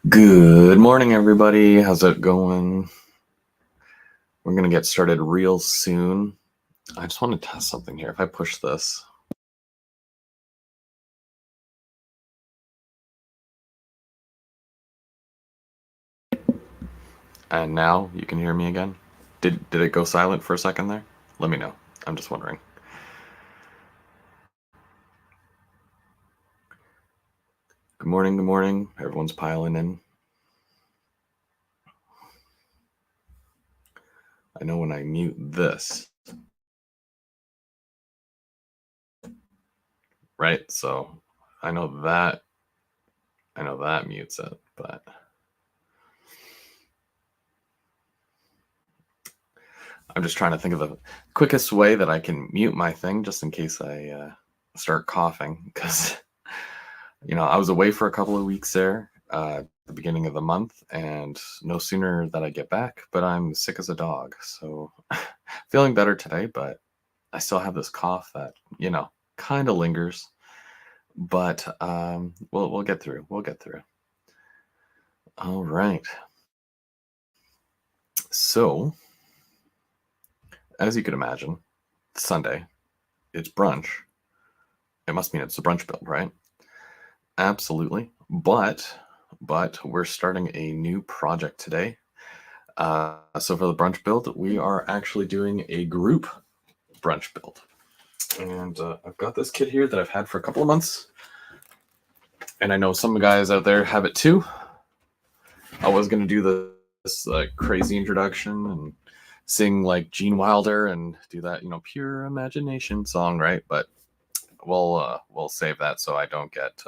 Good morning, everybody. How's it going? We're going to get started real soon. I just want to test something here. If I push this. And now you can hear me again. Did it go silent for a second there? Let me know. I'm just wondering. Good morning, good morning. Everyone's piling in. I know when I mute this, right? So I know that mutes it, but I'm just trying to think of the quickest way that I can mute my thing just in case I start coughing, because I was away for a couple of weeks there at the beginning of the month, and no sooner that I get back, but I'm sick as a dog. So feeling better today, but I still have this cough that, kind of lingers. But we'll get through. We'll get through. All right. So, as you could imagine, Sunday, it's brunch. It must mean it's a brunch build, right? Absolutely. But we're starting a new project today. So for the brunch build, we are actually doing a group brunch build. And I've got this kit here that I've had for a couple of months. And I know some guys out there have it too. I was going to do this crazy introduction and sing like Gene Wilder and do that, pure imagination song, right? But we'll save that so I don't get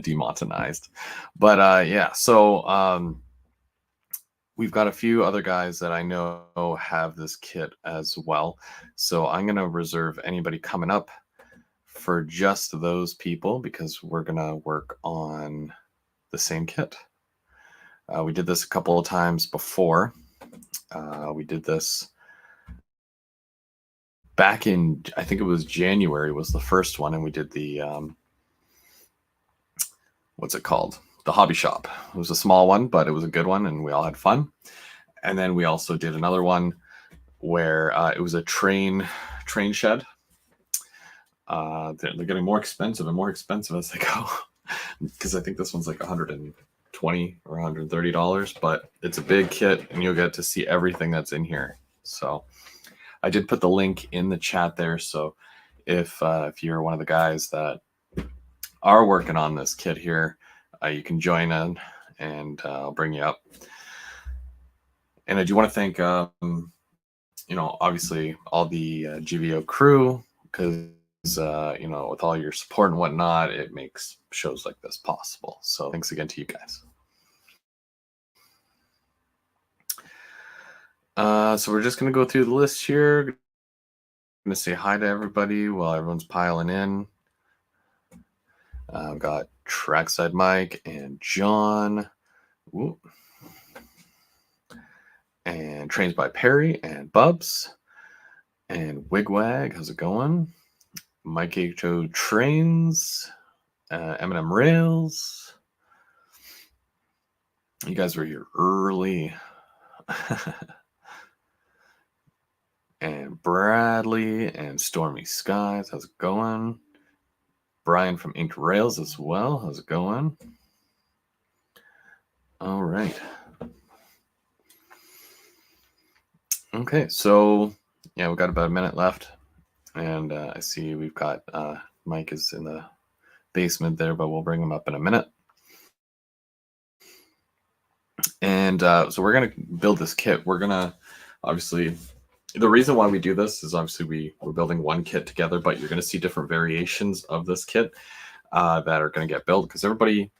demonetized. But yeah, so we've got a few other guys that I know have this kit as well. So I'm going to reserve anybody coming up for just those people because we're going to work on the same kit. We did this a couple of times before. We did this back in, I think it was January was the first one, and we did the, what's it called? The hobby shop. It was a small one, but it was a good one, and we all had fun. And then we also did another one where it was a train shed. They're getting more expensive and more expensive as they go, because I think this one's like $120 or $130, but it's a big kit, and you'll get to see everything that's in here. So I did put the link in the chat there. So if you're one of the guys that are working on this kit here, you can join in, and I'll bring you up. And I do want to thank, obviously all the GVO crew, because, with all your support and whatnot, it makes shows like this possible. So thanks again to you guys. So we're just going to go through the list here. I'm going to say hi to everybody while everyone's piling in. I've got Trackside Mike and John. Ooh. And Trains by Perry and Bubs and Wigwag. How's it going? Mike H.O. Trains, M&M Rails. You guys were here early. And Bradley and Stormy Skies. How's it going? Brian from Inked Rails as well. How's it going? All right. Okay, so yeah, we've got about a minute left. And I see we've got Mike is in the basement there, but we'll bring him up in a minute. And so we're going to build this kit. We're going to, obviously, the reason why we do this is obviously we're building one kit together, but you're going to see different variations of this kit that are going to get built, because everybody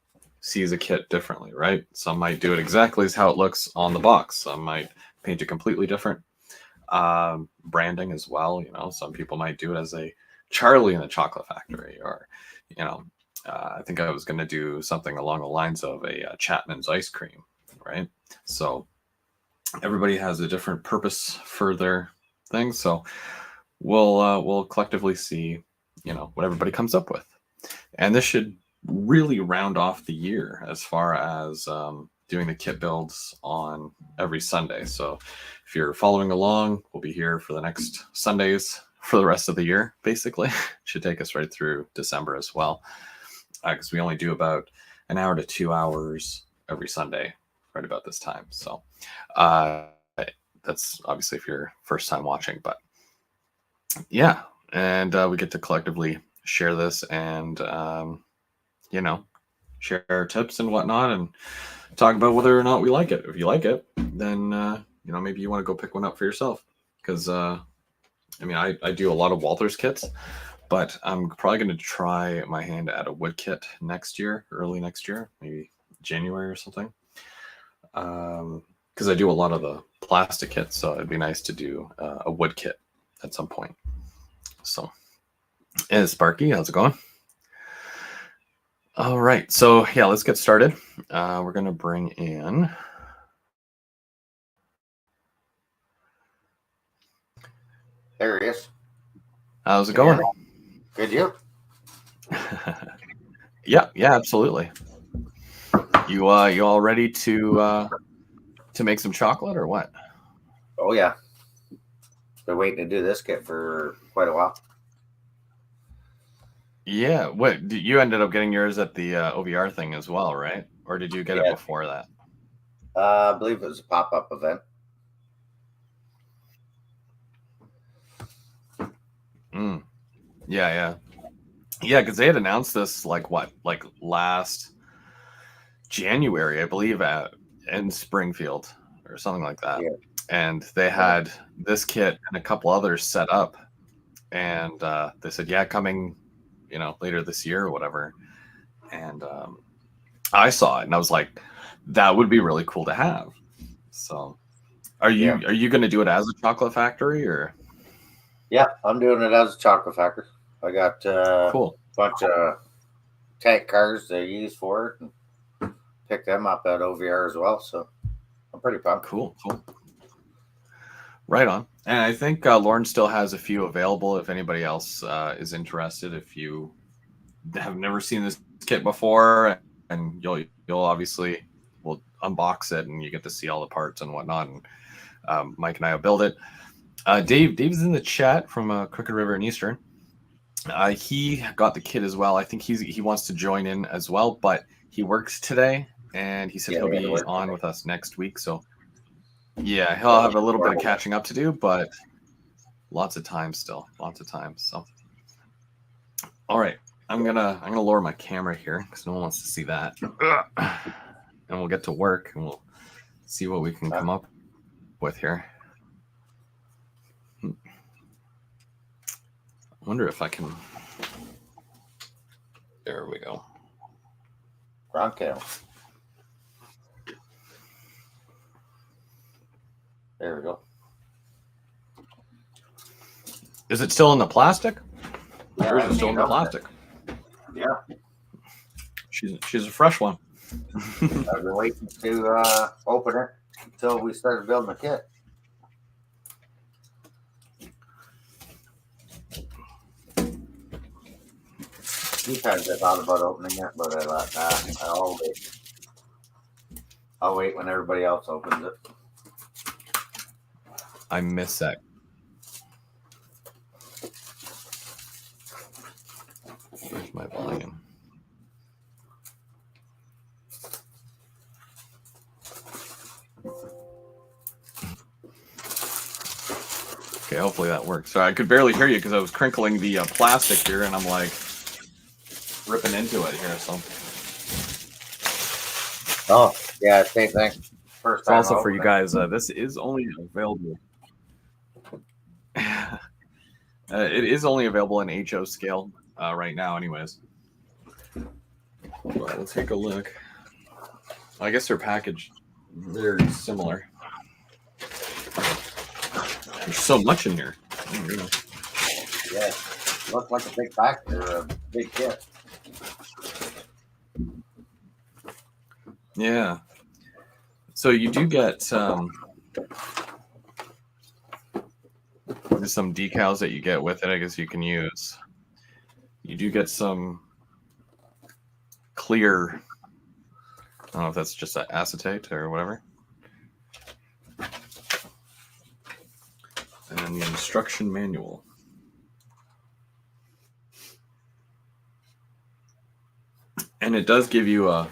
sees a kit differently, right? Some might do it exactly as how it looks on the box. Some might paint it completely different. Branding as well, some people might do it as a Charlie in the Chocolate Factory, or I think I was going to do something along the lines of a Chapman's ice cream, right? So everybody has a different purpose for their thing, so we'll collectively see what everybody comes up with. And this should really round off the year as far as doing the kit builds on every Sunday. So if you're following along, we'll be here for the next Sundays for the rest of the year, basically. Should take us right through December as well, because we only do about an hour to 2 hours every Sunday right about this time. So that's obviously if you're first time watching, but yeah. And we get to collectively share this and, share our tips and whatnot and talk about whether or not we like it. If you like it, then, maybe you want to go pick one up for yourself. Because, I do a lot of Walther's kits, but I'm probably going to try my hand at a wood kit next year, early next year, maybe January or something. Because I do a lot of the plastic kits, so it'd be nice to do a wood kit at some point. So, hey, Sparky, how's it going? All right, so yeah, let's get started. We're going to bring in... There he is. How's it going? Good, you? Yeah, absolutely. You all ready to make some chocolate or what? Oh yeah. Been waiting to do this kit for quite a while. Yeah, what you ended up getting yours at the OVR thing as well, right? Or did you get it before that? I believe it was a pop-up event. Yeah, because they had announced this like last January, I believe, in Springfield or something like that. Yeah. And they had this kit and a couple others set up, and they said, "Yeah, coming, later this year or whatever." And I saw it, and I was like, "That would be really cool to have." So, are you going to do it as a chocolate factory or? Yeah, I'm doing it as a chocolate factory. I got cool. a bunch of tank cars they use for it, and pick them up at OVR as well. So I'm pretty pumped. Cool. Right on. And I think Lauren still has a few available if anybody else is interested. If you have never seen this kit before, and you'll obviously will unbox it and you get to see all the parts and whatnot. And Mike and I will build it. Dave's in the chat from Crooked River and Eastern. He got the kit as well. I think he wants to join in as well, but he works today, and he said he'll be on with us next week. So yeah, he'll have a little bit of catching up to do, but lots of time still. So all right, I'm gonna lower my camera here because no one wants to see that, and we'll get to work and we'll see what we can come up with here. I wonder if I can. There we go. Front camera. There we go. Is it still in the plastic? Yeah, or is it still in the plastic? Yeah. She's a fresh one. I've been waiting to open it until we started building the kit. Sometimes I thought about opening it, but I thought, I'll wait when everybody else opens it. I miss that. Where's my volume? Okay, hopefully that works. So I could barely hear you because I was crinkling the plastic here, and I'm like ripping into it here. So. Oh yeah, same thing. First time. Also for you guys, this is only available. It is only available in HO scale right now, anyways. But let's take a look. I guess they're packaged very similar. There's so much in here. Yeah, looks like a big pack or a big kit. Yeah. So you do get there's some decals that you get with it. I guess you can use. You do get some clear. I don't know if that's just acetate or whatever. And then the instruction manual. And it does give you a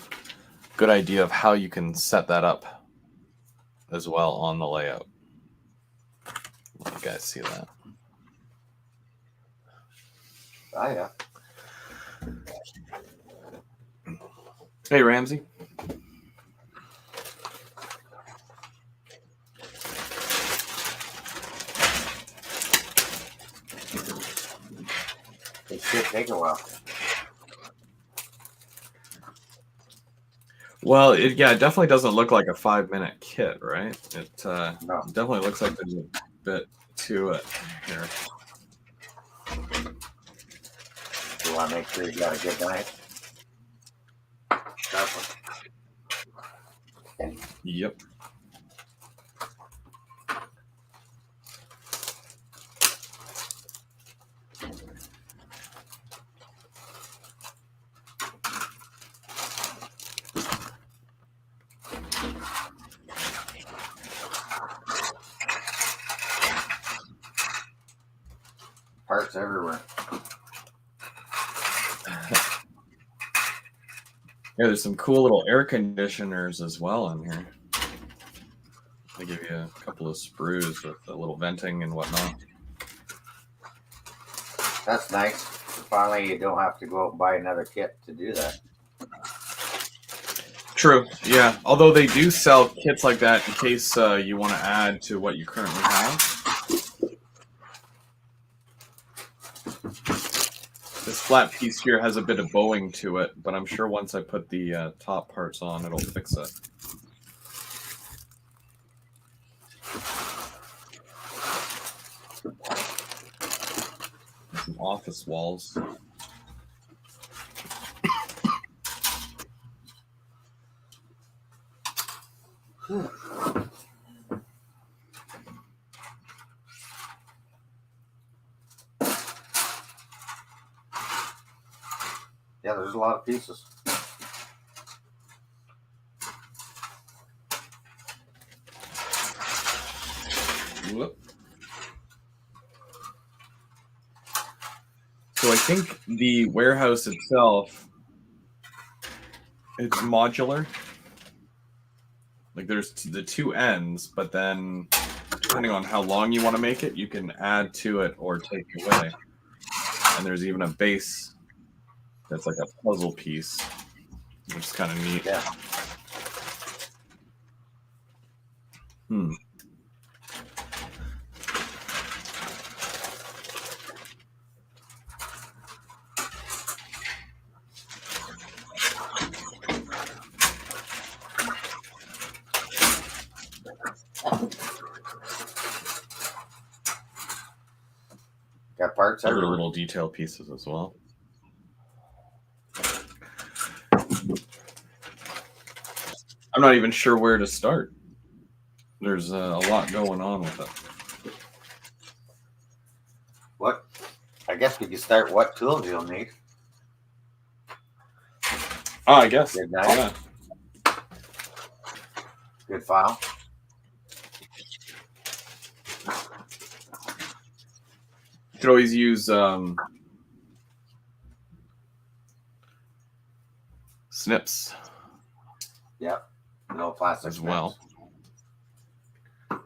good idea of how you can set that up as well on the layout. Let you guys see that. Oh, yeah. Hey, Ramsey. It should take a while. Well, it definitely doesn't look like a 5-minute kit, right? It No. definitely looks like there's a bit to it here. You want to make sure you got a good knife. Sharp one. Yep. Parts everywhere. Yeah, there's some cool little air conditioners as well in here. They give you a couple of sprues with a little venting and whatnot. That's nice. Finally, you don't have to go out and buy another kit to do that. True, yeah. Although they do sell kits like that in case you want to add to what you currently have. This flat piece here has a bit of bowing to it, but I'm sure once I put the top parts on, it'll fix it. Some office walls. Yeah, there's a lot of pieces. Whoop. So I think the warehouse itself, it's modular. Like there's the two ends, but then depending on how long you want to make it, you can add to it or take away. And there's even a base that's like a puzzle piece, which is kind of neat. Yeah. Got parts Other everywhere. little detail pieces as well. I'm not even sure where to start. There's a lot going on with it. What? I guess we could start what tools you'll need. Oh, I guess. Good knife. Yeah. Good file. You could always use snips Yep. No plastic as well. snips.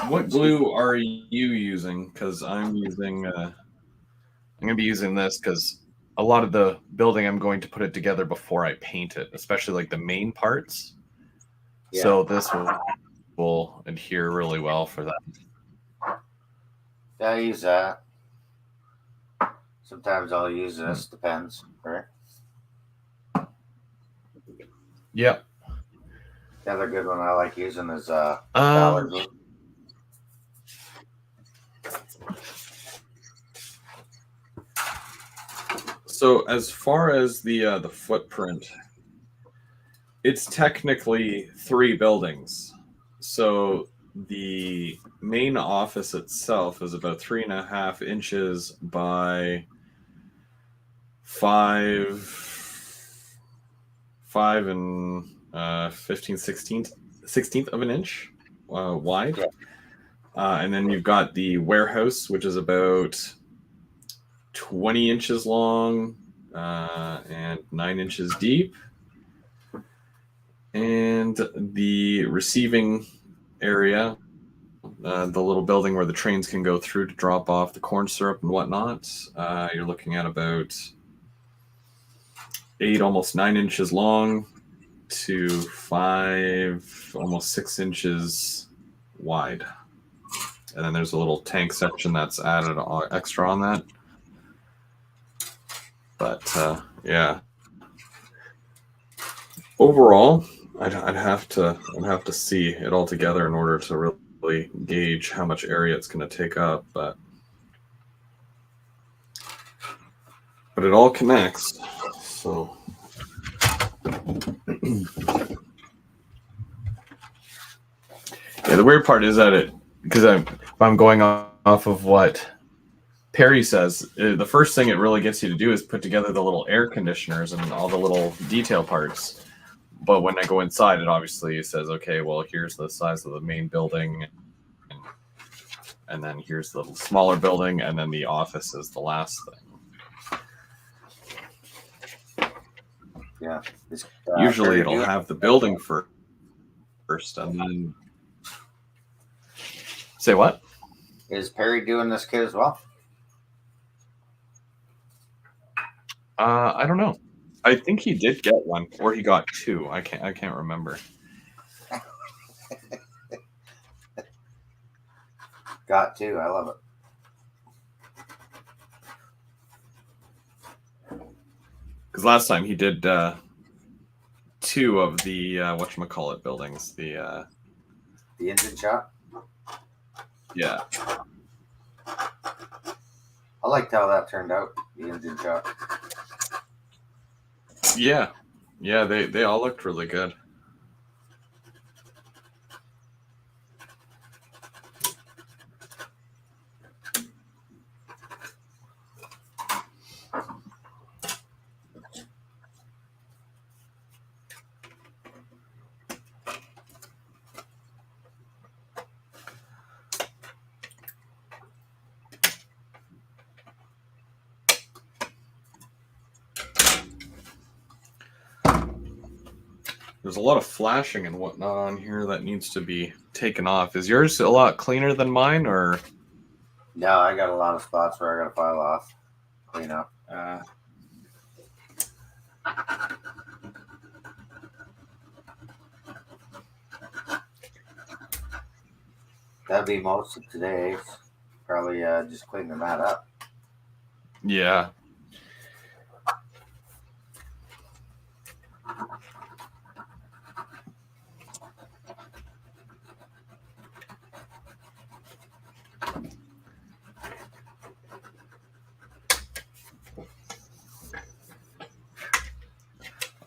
What glue are you using? Because I'm using. I'm going to be using this because a lot of the building I'm going to put it together before I paint it, especially like the main parts. Yeah. So this will adhere really well for that. Yeah, I use that. Sometimes I'll use this. Depends, right? Yep. The other good one I like using is dollar glue. So as far as the footprint, it's technically 3 buildings. So the main office itself is about 3.5 inches by 5 and 15 16th of an inch wide. Yeah. And then you've got the warehouse, which is about 20 inches long and 9 inches deep. And the receiving area, the little building where the trains can go through to drop off the corn syrup and whatnot, you're looking at about 8, almost 9 inches long to 5, almost 6 inches wide. And then there's a little tank section that's added extra on that. But yeah, overall, I'd have to see it all together in order to really gauge how much area it's going to take up. But it all connects. So yeah, the weird part is that because if I'm going off of what Perry says, the first thing it really gets you to do is put together the little air conditioners and all the little detail parts. But when I go inside, it obviously says, okay, well, here's the size of the main building, and then here's the smaller building, and then the office is the last thing. Yeah. Usually it'll have the building first, and then... Say what? Is Perry doing this kit as well? I don't know. I think he did get one, or he got two. I can't remember. Got two. I love it. Because last time he did two of the whatchamacallit buildings. The engine shop? Yeah. I liked how that turned out, the engine shop. Yeah. Yeah, they all looked really good. There's a lot of flashing and whatnot on here that needs to be taken off. Is yours a lot cleaner than mine, or? No, I got a lot of spots where I got to file off, clean up. That'd be most of today. Probably just cleaning that up. Yeah.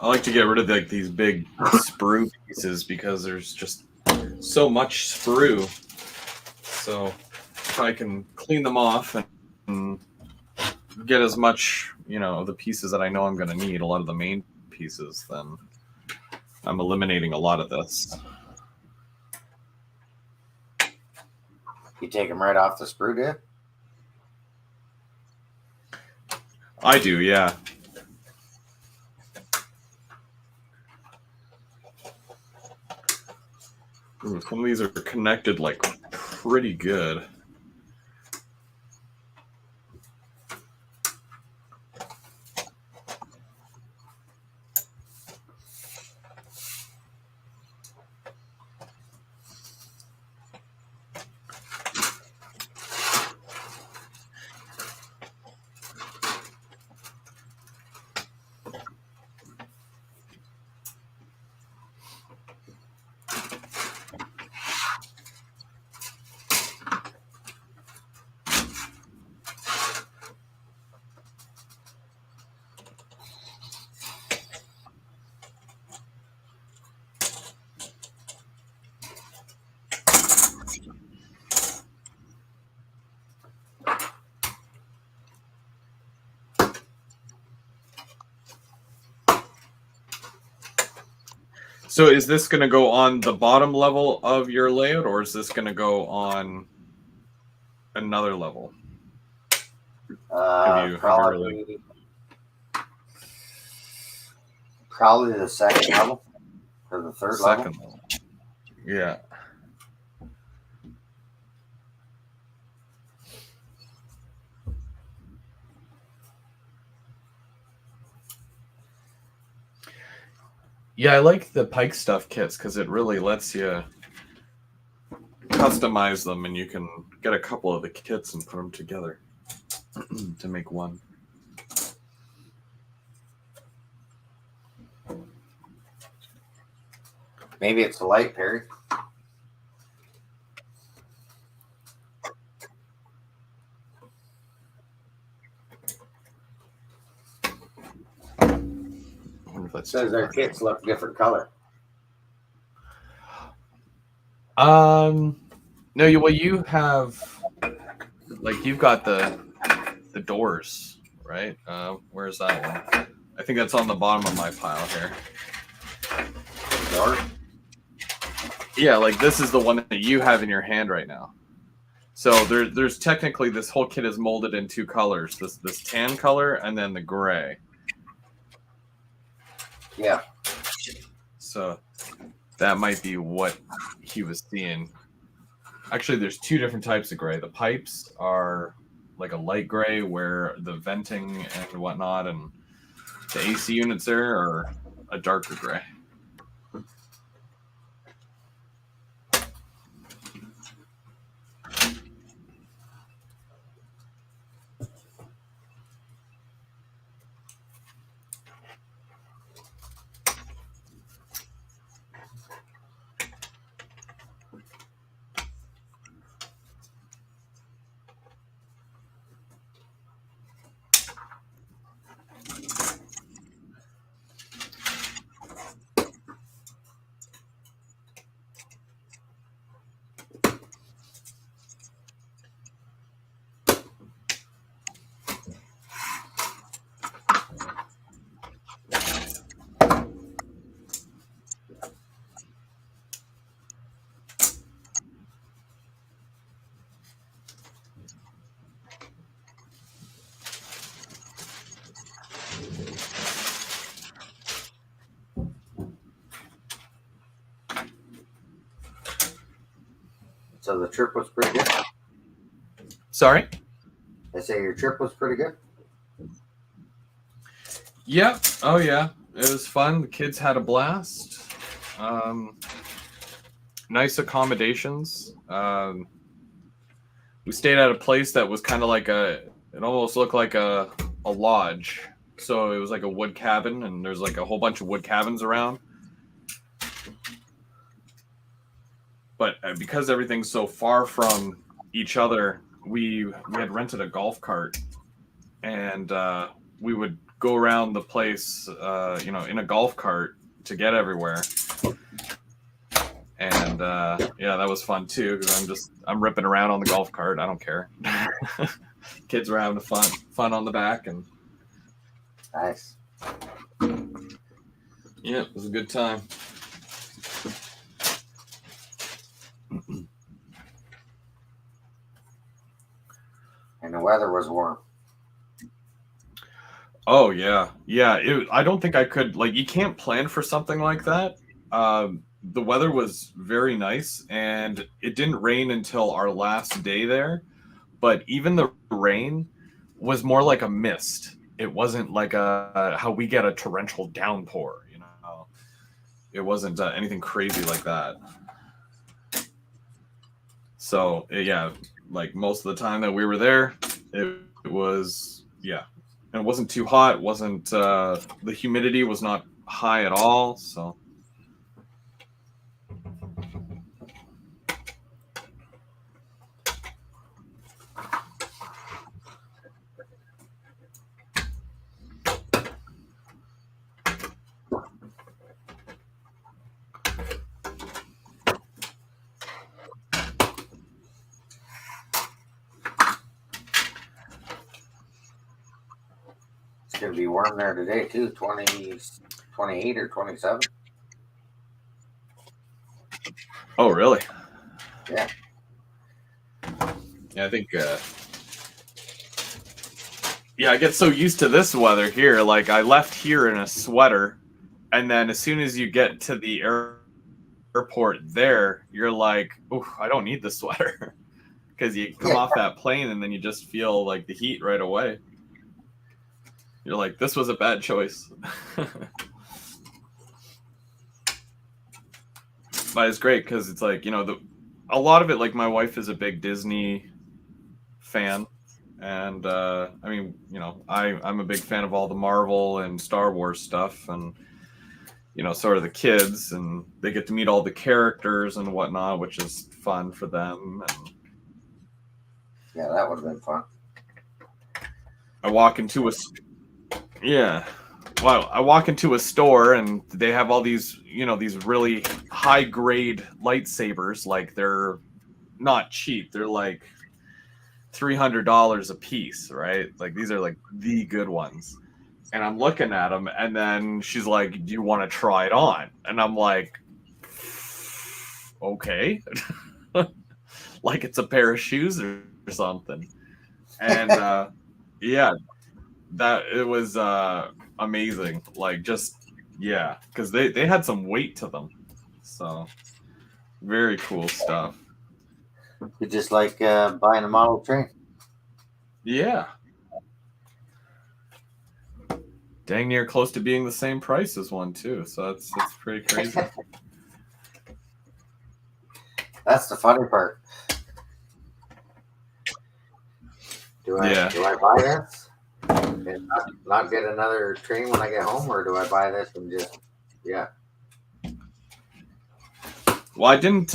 I like to get rid of these big sprue pieces because there's just so much sprue. So if I can clean them off and get as much, of the pieces that I know I'm going to need, a lot of the main pieces, then I'm eliminating a lot of this. You take them right off the sprue, dude? I do, yeah. Ooh, some of these are connected like pretty good. So is this going to go on the bottom level of your layout, or is this going to go on another level? Have you really probably the second level or the third second level? level? Yeah. Yeah, I like the Pike Stuff kits because it really lets you customize them, and you can get a couple of the kits and put them together to make one. Maybe it's the light, Perry. I wonder if that's Says their kits look different color. No, you have, like, you've got the doors, right? Where's that one? I think that's on the bottom of my pile here. Door? Yeah, like this is the one that you have in your hand right now. So there's technically, this whole kit is molded in two colors: this tan color and then the gray. Yeah. So that might be what he was seeing. Actually, there's two different types of gray. The pipes are like a light gray, where the venting and whatnot and the AC units there are a darker gray. So the trip was pretty good. Sorry? I say your trip was pretty good. Yeah. Oh, yeah. It was fun. The kids had a blast. Nice accommodations. We stayed at a place that was kind of like it almost looked like a lodge. So it was like a wood cabin, and there's like a whole bunch of wood cabins around. But because everything's so far from each other, we had rented a golf cart, and we would go around the place, in a golf cart to get everywhere. And yeah, that was fun too, because I'm ripping around on the golf cart. I don't care. Kids were having fun on the back, and Nice. yeah, it was a good time. And the weather was warm. Oh yeah, yeah. I don't think I could, like, you can't plan for something like that. The weather was very nice, and it didn't rain until our last day there. But even the rain was more like a mist. It wasn't like how we get a torrential downpour. It wasn't anything crazy like that. So yeah, like most of the time that we were there, it was, yeah, and it wasn't too hot. It wasn't the humidity was not high at all. So It's going to be warm there today, too. 20, 28 or 27. Oh, really? Yeah. Yeah, I think. Yeah, I get so used to this weather here. Like I left here in a sweater, and then as soon as you get to the airport, there you're like, "Oh, I don't need the sweater," because you come Yeah. off that plane and then you just feel like the heat right away. You're like, "This was a bad choice." But it's great because it's like a lot of it. Like my wife is a big Disney fan, and I mean, I'm a big fan of all the Marvel and Star Wars stuff, and sort of the kids, and they get to meet all the characters and whatnot, which is fun for them. And Yeah, that would have been fun. I walk into a yeah, well, I walk into a store and they have all these really high grade lightsabers, like they're not cheap. They're like $300 a piece, right? Like these are like the good ones. And I'm looking at them, and then she's like, "Do you want to try it on?" And I'm like, "Okay," like it's a pair of shoes or something. And yeah, that it was amazing. Like just yeah, because they had some weight to them, so very cool stuff. You just like buying a model train. Yeah, dang near close to being the same price as one too. So that's pretty crazy. That's the funny part. Yeah. Do I buy this and not get another train when I get home, or do I buy this and just yeah? Well, I didn't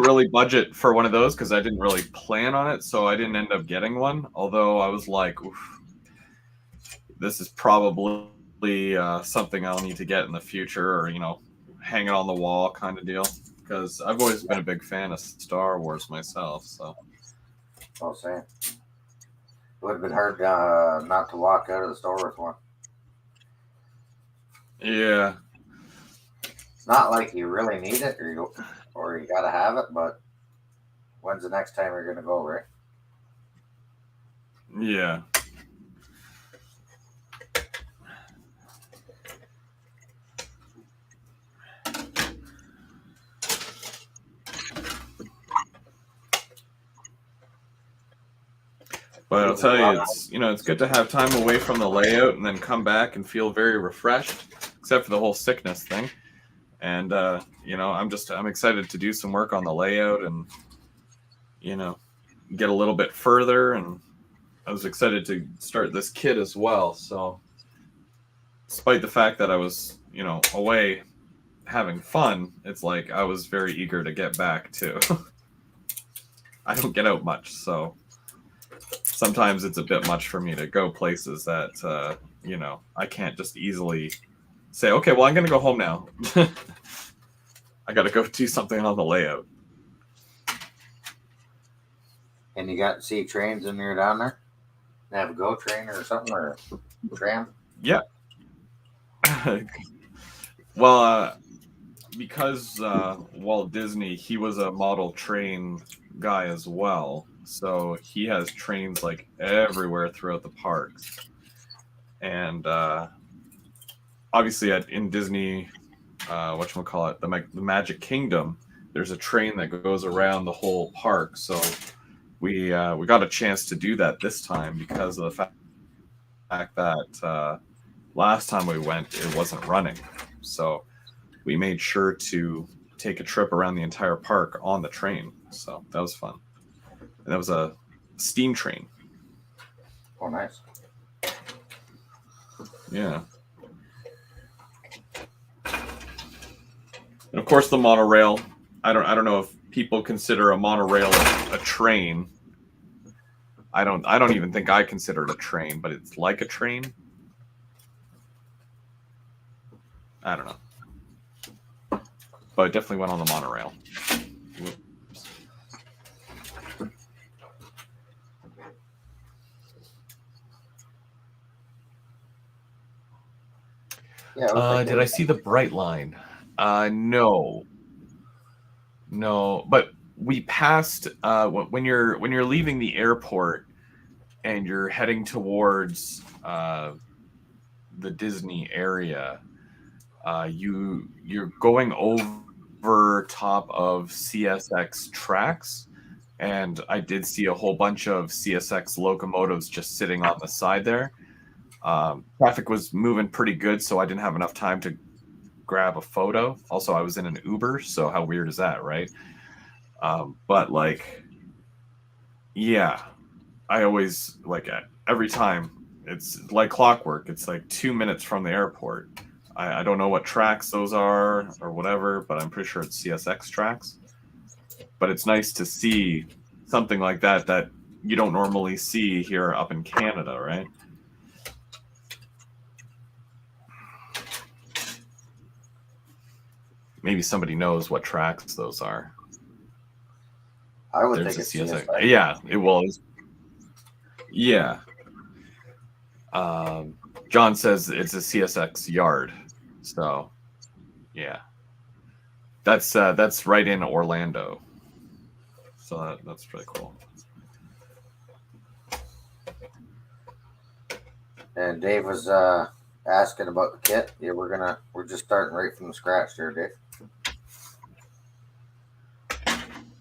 really budget for one of those because I didn't really plan on it, so I didn't end up getting one. Although I was like, oof, this is probably something I'll need to get in the future, or hang it on the wall kind of deal. Because I've always been a big fan of Star Wars myself. So I'll say it would have been hard not to walk out of the store with one. yeah, It's not like you really need it or you gotta have it, but when's the next time you're gonna go, right? yeah. But I'll tell you, it's good to have time away from the layout and then come back and feel very refreshed, except for the whole sickness thing. And I'm excited to do some work on the layout and you know get a little bit further. And I was excited to start this kit as well. So despite the fact that I was away having fun, it's like I was very eager to get back too. I don't get out much, so sometimes it's a bit much for me to go places that I can't just easily say, okay, well, I'm going to go home now. I got to go do something on the layout. And you got to see trains when you're down there. Have a go train or something or tram. Yeah. Well, because Walt Disney, he was a model train guy as well. So he has trains like everywhere throughout the parks. And obviously in Disney, whatchamacallit, the Magic Kingdom, there's a train that goes around the whole park. So we got a chance to do that this time because of the fact that last time we went, it wasn't running. So we made sure to take a trip around the entire park on the train. So that was fun. And that was a steam train. Oh, nice. Yeah. And of course, the monorail. I don't know if people consider a monorail a train. I don't even think I consider it a train, but it's like a train. I don't know. But I definitely went on the monorail. Whoops. Yeah. Did I see the Bright Line? No. No, but we passed when you're leaving the airport and you're heading towards the Disney area. You're going over top of CSX tracks, and I did see a whole bunch of CSX locomotives just sitting on the side there. Traffic was moving pretty good, so I didn't have enough time to grab a photo. Also, I was in an Uber, so how weird is that, right? But like, yeah, I always like every time it's like clockwork. It's like 2 minutes from the airport. I don't know what tracks those are or whatever, but I'm pretty sure it's CSX tracks. But it's nice to see something like that that you don't normally see here up in Canada, right? Maybe somebody knows what tracks those are. I would There's think a it's CSX. CSI. Yeah, it was. Yeah. Um, John says it's a CSX yard. So, yeah. That's right in Orlando. So that's pretty cool. And Dave was asking about the kit. Yeah, we're just starting right from the scratch there, Dave.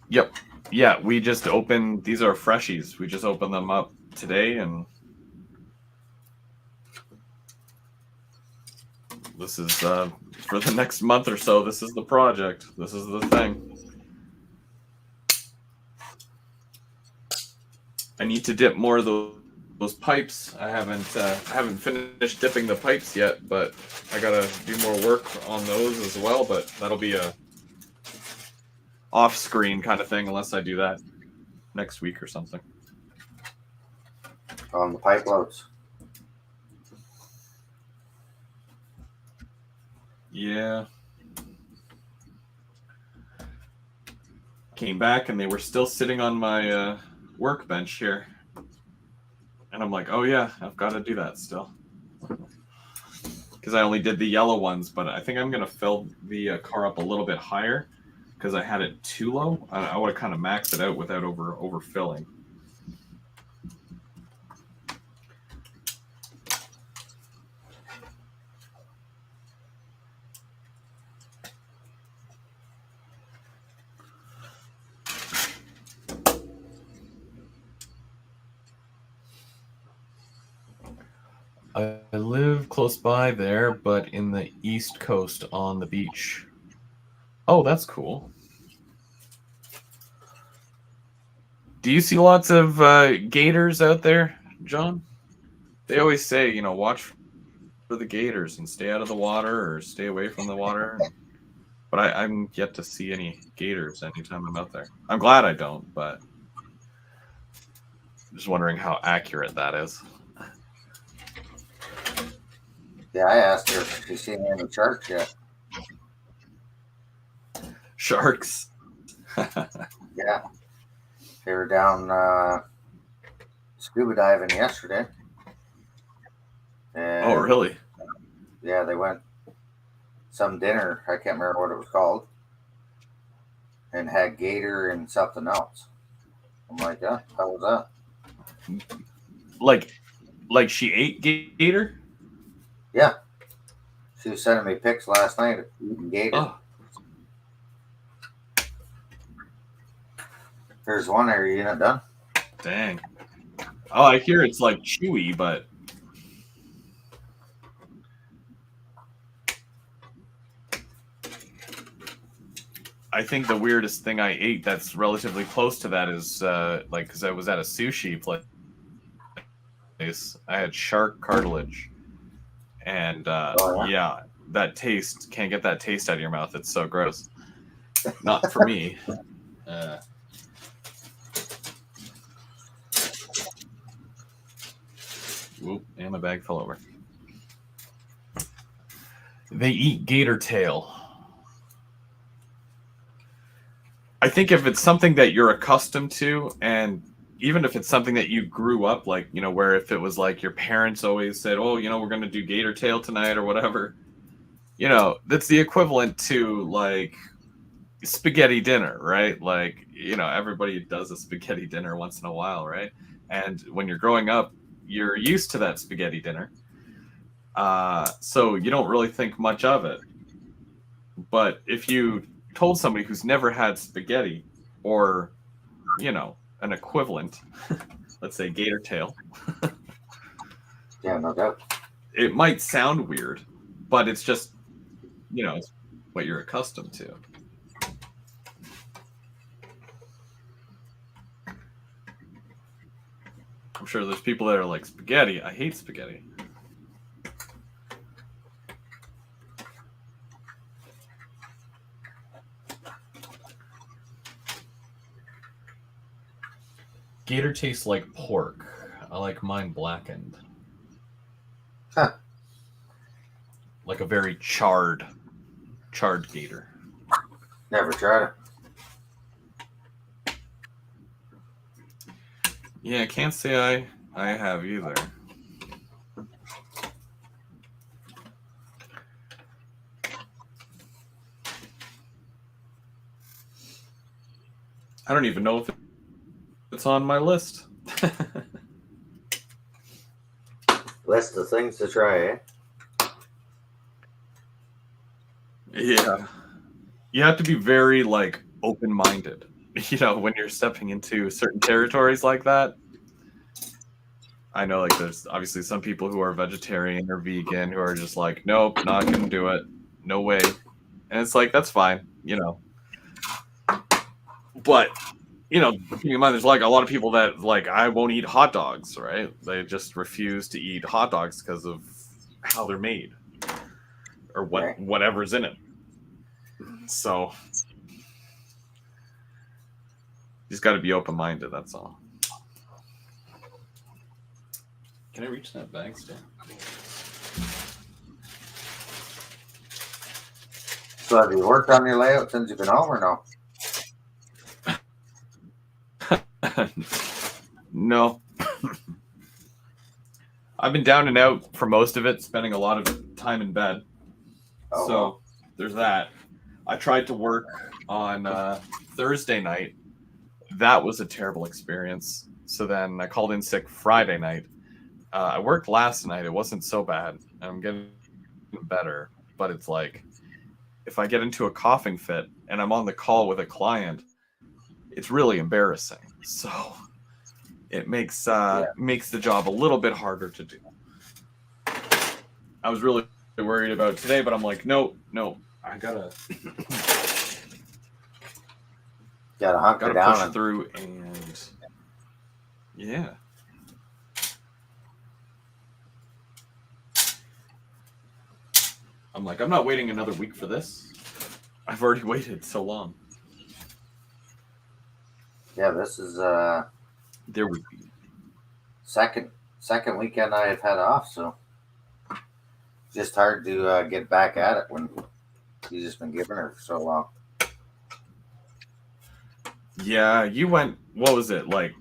Yep. Yeah, we just opened these are freshies. We just opened them up today and this is for the next month or so. This is the project. This is the thing. I need to dip more of those pipes. I haven't finished dipping the pipes yet, but I gotta do more work on those as well. But that'll be a off screen kind of thing unless I do that next week or something. On the pipe loads. Yeah. Came back and they were still sitting on my workbench here. And I'm like, oh yeah, I've got to do that still. Because I only did the yellow ones, but I think I'm going to fill the car up a little bit higher because I had it too low. I would have kind of maxed it out without overfilling. I live close by there, but in the East Coast on the beach. Oh, that's cool. Do you see lots of gators out there, John? They always say, watch for the gators and stay out of the water or stay away from the water. But I'm yet to see any gators anytime I'm out there. I'm glad I don't, but just wondering how accurate that is. Yeah, I asked her if she's seen any sharks yet. Sharks. Yeah, they were down scuba diving yesterday. And Oh, really? yeah, they went some dinner. I can't remember what it was called, and had gator and something else. I'm like, yeah, how was that? Like she ate gator? Yeah, she was sending me pics last night of eating gator. Oh, There's one area unit done. dang. Oh, I hear it's like chewy, but I think the weirdest thing I ate that's relatively close to that is like because I was at a sushi place. I had shark cartilage, and Oh yeah, that taste can't get that taste out of your mouth. It's so gross. Not for me. Uh, Whoop, and my bag fell over. They eat gator tail. I think if it's something that you're accustomed to, and even if it's something that you grew up like, where if it was like your parents always said, oh, we're going to do gator tail tonight or whatever, that's the equivalent to like, spaghetti dinner, right? Like, everybody does a spaghetti dinner once in a while, right? And when you're growing up, you're used to that spaghetti dinner. So you don't really think much of it. But if you told somebody who's never had spaghetti or, an equivalent, let's say gator tail, Yeah, no doubt. it might sound weird, but it's just, it's what you're accustomed to. I'm sure there's people that are like, spaghetti, I hate spaghetti. Gator tastes like pork. I like mine blackened. Huh. Like a very charred gator. Never tried it. Yeah, I can't say I have either. I don't even know if it's on my list. List of things to try, eh? Yeah. You have to be very, like, open-minded, when you're stepping into certain territories like that. I know, like, there's obviously some people who are vegetarian or vegan who are just like, nope, not gonna do it. No way. And it's like, that's fine, But, keep in mind, there's, like, a lot of people that, like, I won't eat hot dogs, right? They just refuse to eat hot dogs because of how they're made or whatever's in it. So you just got to be open-minded, that's all. Can I reach that bag still? So have you worked on your layout since you've been home or no? No. I've been down and out for most of it, spending a lot of time in bed. Oh, So well. there's that. I tried to work on Thursday night. That was a terrible experience. So then I called in sick Friday night. I worked last night. It wasn't so bad. I'm getting better. But it's like, if I get into a coughing fit and I'm on the call with a client, it's really embarrassing. So it makes the job a little bit harder to do. I was really worried about today, but I'm like, no, I gotta hunker down push through, and yeah. I'm like, I'm not waiting another week for this. I've already waited so long. Yeah, this is there would be second weekend I have had off, so just hard to get back at it when you've just been giving her for so long. Yeah, you went, what was it, like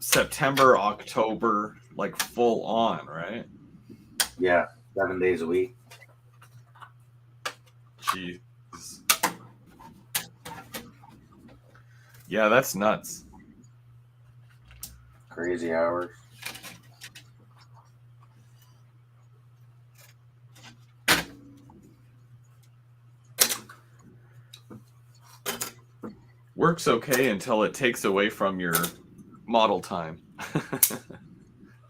September, October, like full on, right? Yeah, 7 days a week. Jeez. Yeah, that's nuts. Crazy hours. Works okay until it takes away from your model time.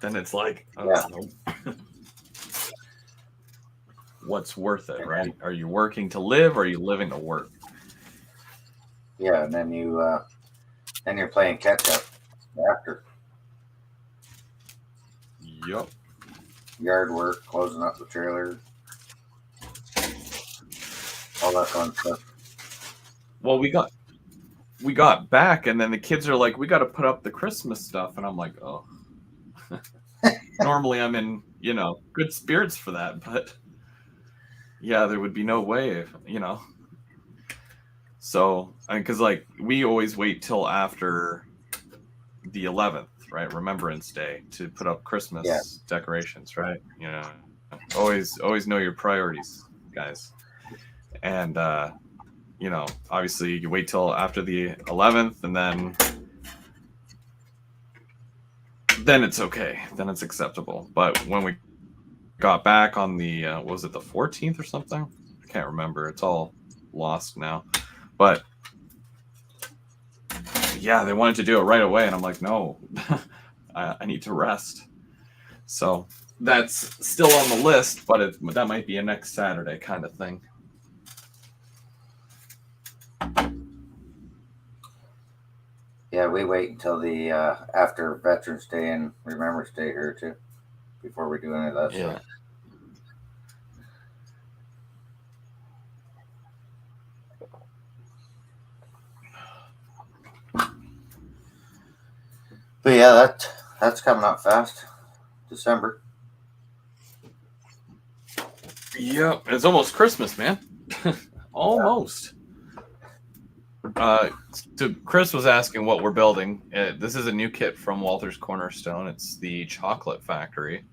Then it's like, what's worth it, right? Are you working to live, or are you living to work? Yeah, and then you're playing catch up after. Yep. Yard work, closing up the trailer, all that fun stuff. Well, we got back, and then the kids are like, we got to put up the Christmas stuff, and I'm like, oh. Normally I'm in, good spirits for that, but yeah, there would be no way, So, because like we always wait till after the 11th, right? Remembrance Day, to put up Christmas decorations, right? Always know your priorities, guys. And obviously you wait till after the 11th, and then it's okay. Then it's acceptable. But when we got back on the was it the 14th or something? I can't remember. It's all lost now. But yeah, they wanted to do it right away, and I'm like, no, I need to rest. So that's still on the list, but that might be a next Saturday kind of thing. Yeah, we wait until the after Veterans Day and Remembrance Day here too, before we do any of that Yeah. stuff. But yeah, that's coming up fast. December. Yep, it's almost Christmas, man. Almost. So Chris was asking what we're building. This is a new kit from Walter's Cornerstone. It's the Chocolate Factory,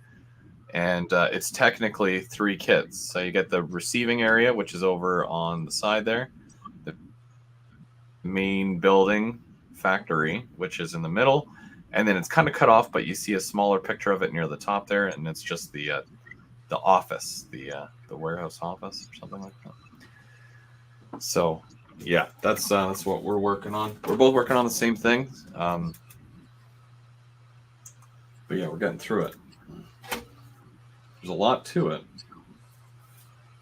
and it's technically 3 kits. So you get the receiving area, which is over on the side there, the main building factory, which is in the middle, and then it's kind of cut off, but you see a smaller picture of it near the top there, and it's just the office, the warehouse office or something like that. So yeah, that's what we're working on. We're both working on the same thing. But yeah, we're getting through it. There's a lot to it.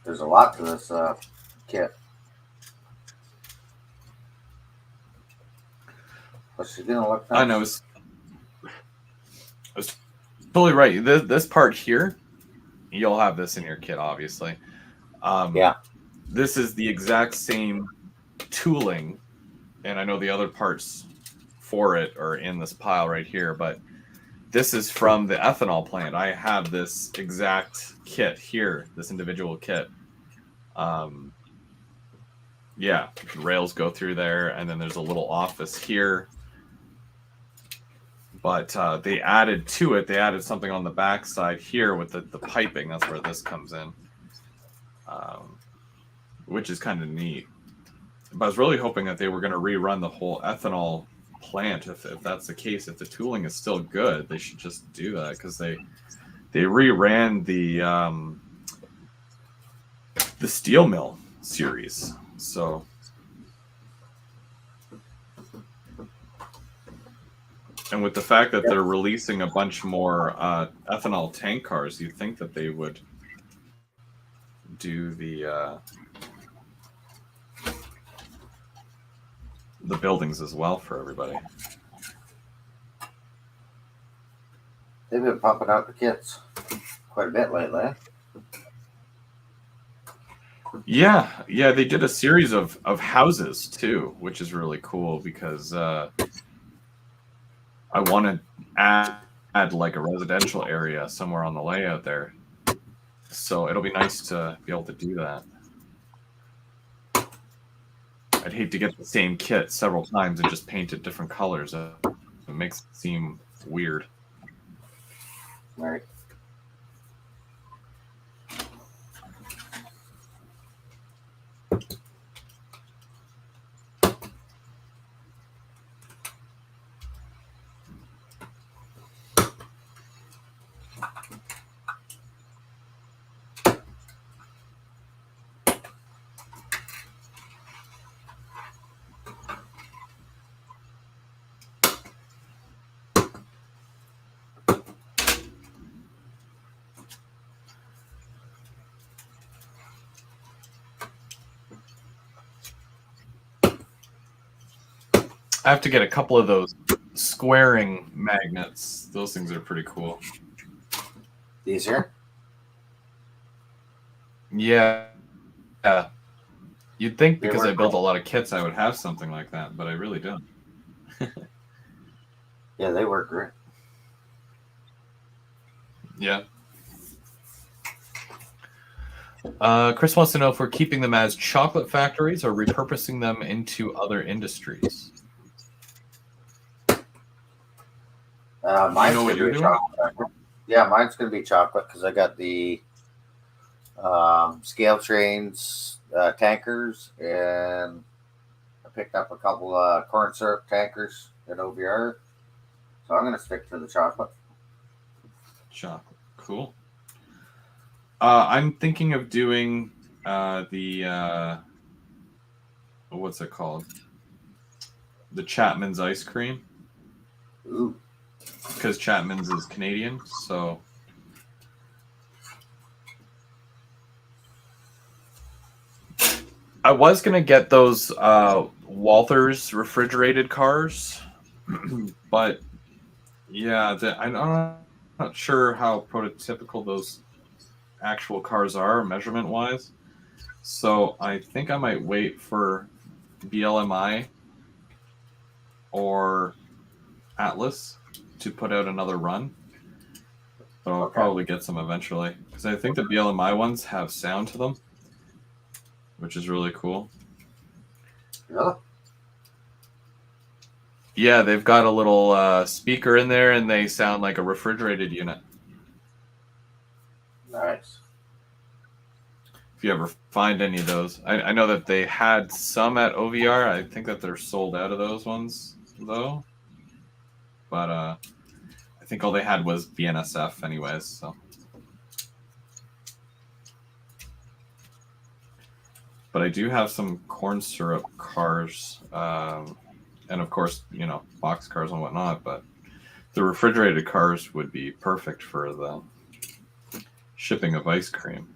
There's a lot to this kit. But she's gonna look nice. I know. I was totally right. This part here, you'll have this in your kit, obviously. Yeah. This is the exact same tooling, and I know the other parts for it are in this pile right here, but this is from the ethanol plant. I have this exact kit here, this individual kit. Yeah, rails go through there, and then there's a little office here. But they added to it, they added something on the back side here with the piping. That's where this comes in, which is kind of neat. But I was really hoping that they were going to rerun the whole ethanol plant. If that's the case, if the tooling is still good, they should just do that, because they reran the steel mill series. So and with the fact that they're releasing a bunch more ethanol tank cars, you'd think that they would do the buildings as well for everybody. They've been pumping out the kits quite a bit lately. Yeah, they did a series of houses too, which is really cool, because I want to add like a residential area somewhere on the layout there. So it'll be nice to be able to do that. I'd hate to get the same kit several times and just paint it different colors. It makes it seem weird. Right. I have to get a couple of those squaring magnets. Those things are pretty cool. These here? Yeah. You'd think because I build a lot of kits I would have something like that, but I really don't. Yeah, they work great. Yeah. Chris wants to know if we're keeping them as chocolate factories or repurposing them into other industries. Mine's going to be chocolate. Yeah, mine's going to be chocolate, because I got the scale trains, tankers, and I picked up a couple corn syrup tankers at OVR. So I'm going to stick to the chocolate. Chocolate. Cool. I'm thinking of doing the what's it called? The Chapman's ice cream. Ooh. Because Chapman's is Canadian, so I was gonna get those Walther's refrigerated cars, but yeah, I'm not sure how prototypical those actual cars are measurement wise. So I think I might wait for BLMI or Atlas to put out another run. But I'll probably get some eventually because I think the BLMI ones have sound to them, which is really cool. Really? Yeah, they've got a little speaker in there, and they sound like a refrigerated unit. Nice. If you ever find any of those, I know that they had some at OVR. I think that they're sold out of those ones though. But I think all they had was BNSF, anyways. So, but I do have some corn syrup cars, and of course, box cars and whatnot. But the refrigerated cars would be perfect for the shipping of ice cream.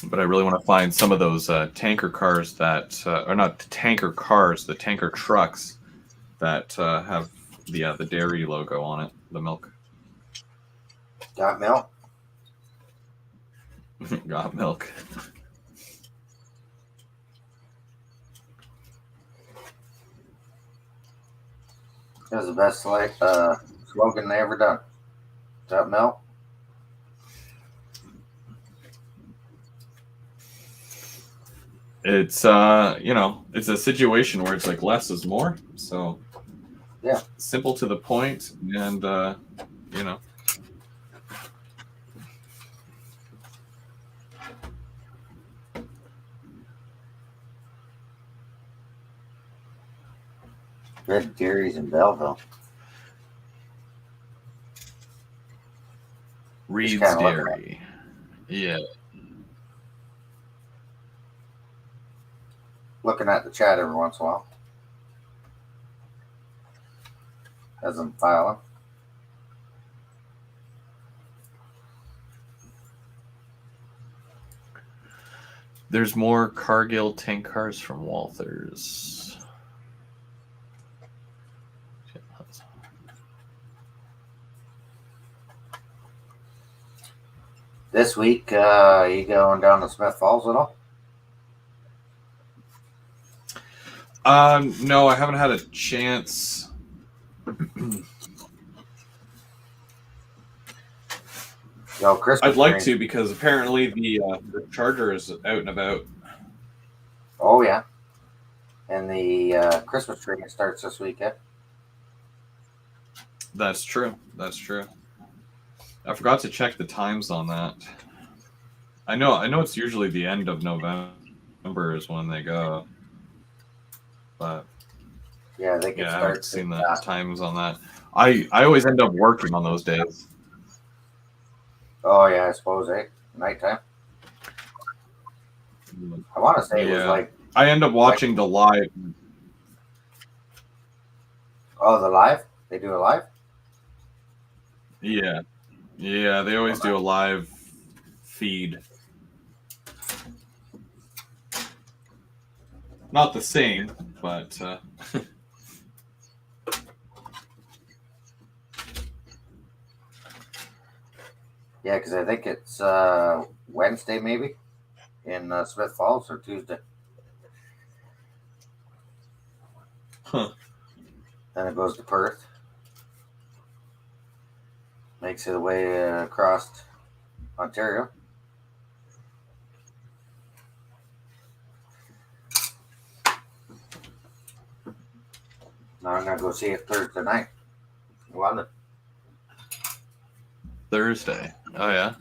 But I really want to find some of those tanker cars that, or not the tanker cars, the tanker trucks that have the dairy logo on it, the milk. Got milk? Got milk. That was the best slogan they ever done. Got milk? It's it's a situation where it's like less is more. So yeah, simple to the point, and Red Dairies in Belleville. Reed's Dairy. Yeah. Looking at the chat every once in a while. As I'm filing. There's more Cargill tank cars from Walther's. This week, you going down to Smith Falls at all? No, I haven't had a chance. Yo, Christmas I'd like to, because apparently the Charger is out and about. Oh yeah, and the Christmas tree starts this weekend. That's true. That's true. I forgot to check the times on that. I know it's usually the end of November is when they go. But yeah, they can I start. haven't seen the times on that. I always end up working on those days. Oh yeah, I suppose, nighttime. I want to say it was like. I end up watching the live. Oh, the live? They do a live? Yeah. Yeah, they always do a live feed. Not the same, but yeah, because I think it's Wednesday maybe in Smith Falls, or Tuesday. Huh. Then it goes to Perth. Makes it away across Ontario. Now I'm going to go see it Thursday night in London. Thursday. Oh yeah.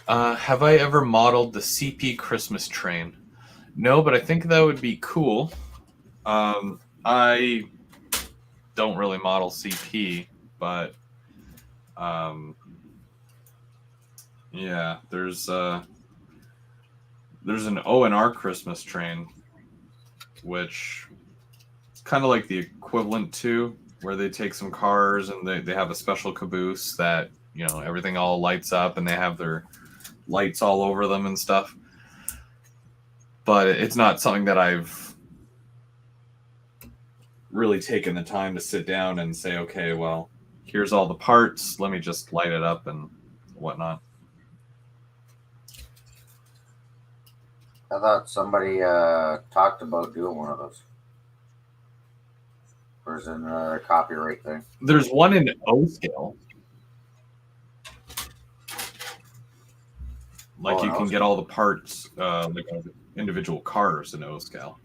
Have I ever modeled the CP Christmas train? No, but I think that would be cool. I don't really model CP, but yeah, there's an O&R Christmas train, which is kind of like the equivalent to where they take some cars and they have a special caboose that everything all lights up and they have their lights all over them and stuff. But it's not something that I've really taken the time to sit down and say, okay, well, here's all the parts. Let me just light it up and whatnot. I thought somebody talked about doing one of those. Or is it another copyright thing? There's one in O scale. Like you can get all the parts, like individual cars in O scale.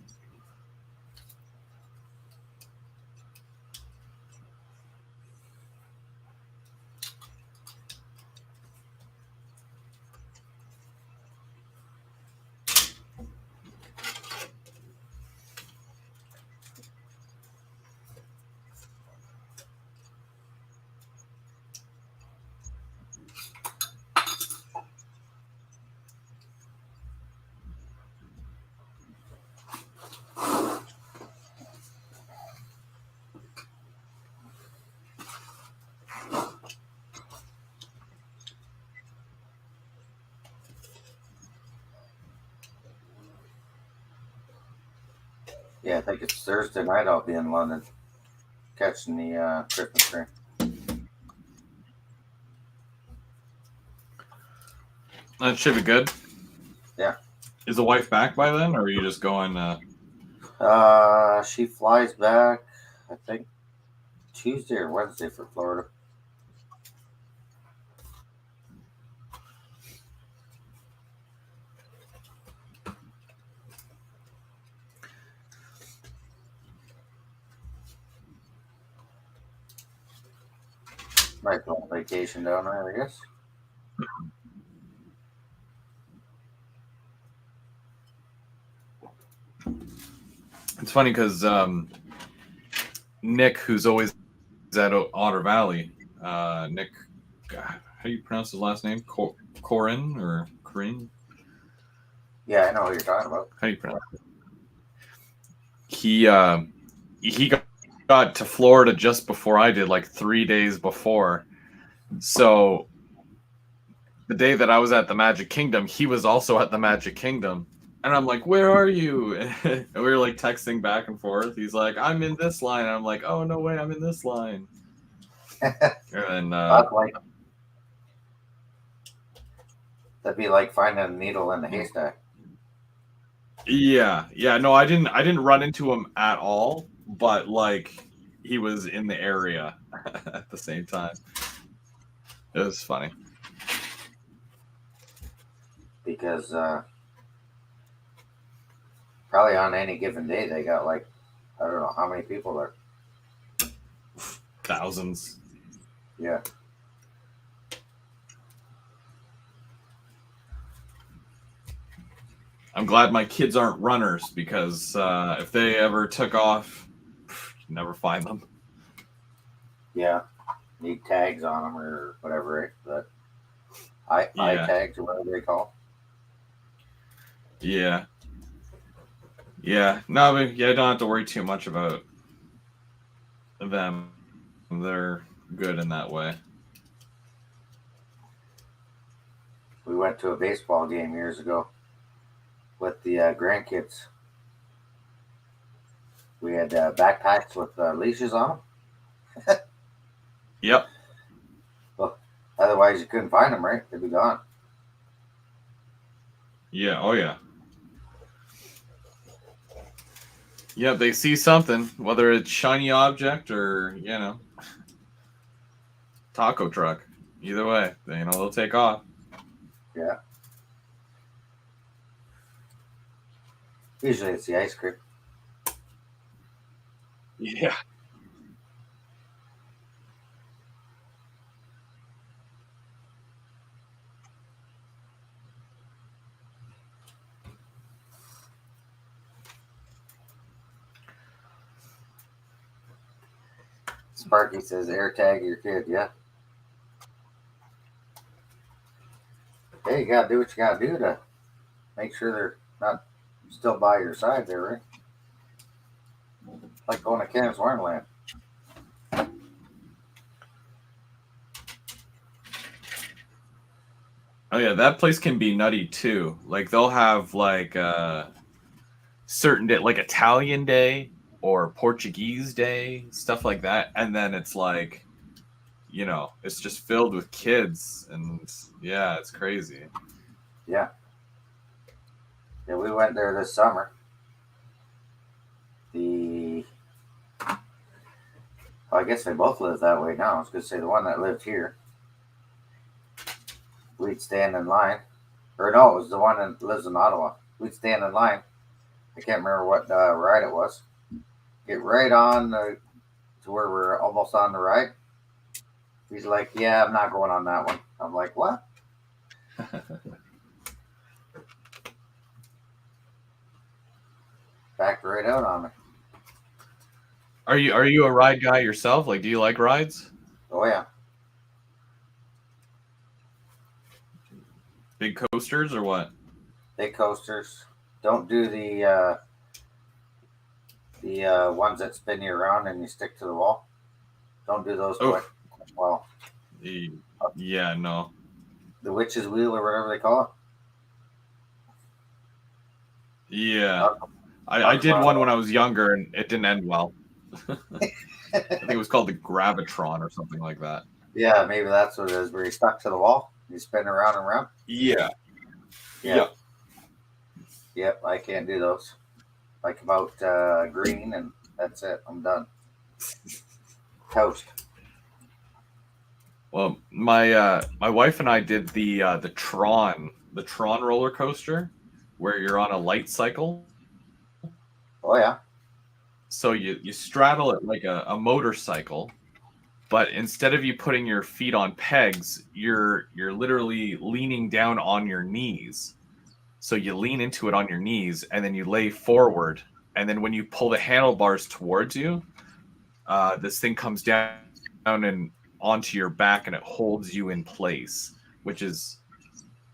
Yeah, I think it's Thursday night. I'll be in London catching the Christmas train. That should be good. Yeah. Is the wife back by then, or are you just going? She flies back, I think, Tuesday or Wednesday for Florida. Might go on vacation down there, I guess. It's funny because Nick, who's always at Otter Valley, Nick, God, how do you pronounce his last name? Corin or Corinne? Yeah, I know what you're talking about. How do you pronounce it? He got to Florida just before I did, like 3 days before. So the day that I was at the Magic Kingdom, he was also at the Magic Kingdom. And I'm like, where are you? And we were like texting back and forth. He's like, I'm in this line. And I'm like, oh, no way, I'm in this line. And that'd be like finding a needle in the haystack. Yeah. No, I didn't run into him at all, but like he was in the area at the same time. It was funny. Because probably on any given day they got like, I don't know how many people there. Thousands. Yeah. I'm glad my kids aren't runners because if they ever took off, you'd never find them. Yeah. Need tags on them or whatever, right? But eye tags or whatever they call. Yeah. No, but I don't have to worry too much about them. They're good in that way. We went to a baseball game years ago with the grandkids. We had backpacks with leashes on them. Yep. Well, otherwise you couldn't find them, right? They'd be gone. Yeah. Oh, yeah. Yeah, they see something, whether it's shiny object or, taco truck. Either way, they'll take off. Yeah. Usually it's the ice cream. Yeah. Sparky says air tag your kid. Yeah. Hey, you gotta do what you gotta do to make sure they're not still by your side there, right? Like going to Kenneth Wonderland. Oh yeah, that place can be nutty too. Like they'll have like certain day, like Italian day or Portuguese day, stuff like that, and then it's like, it's just filled with kids, and yeah, it's crazy. Yeah. Yeah, we went there this summer. Well, I guess they both live that way now. I was gonna say the one that lived here. We'd stand in line, or no, it was the one that lives in Ottawa. We'd stand in line. I can't remember what ride it was. Get right on to where we're almost on the ride. He's like, "Yeah, I'm not going on that one." I'm like, "What?" Backed right out on me. Are you a ride guy yourself? Like, do you like rides? Oh yeah, Big coasters or what? big coasters. Don't do the ones that spin you around and you stick to the wall. Don't do those quick. Oh, Well, yeah, no. the witch's wheel or whatever they call Yeah. it. I did one when I was younger and it didn't end well. I think it was called the Gravitron or something like that. Yeah, maybe that's what it is. Where you stuck to the wall, you spin around and around. Yeah. Yeah. Yep, I can't do those. I come out green and that's it. I'm done. Toast. Well, my wife and I did the Tron roller coaster, where you're on a light cycle. Oh yeah. So you straddle it like a motorcycle, but instead of you putting your feet on pegs, you're literally leaning down on your knees. So you lean into it on your knees, and then you lay forward, and then when you pull the handlebars towards you, this thing comes down and onto your back, and it holds you in place, which is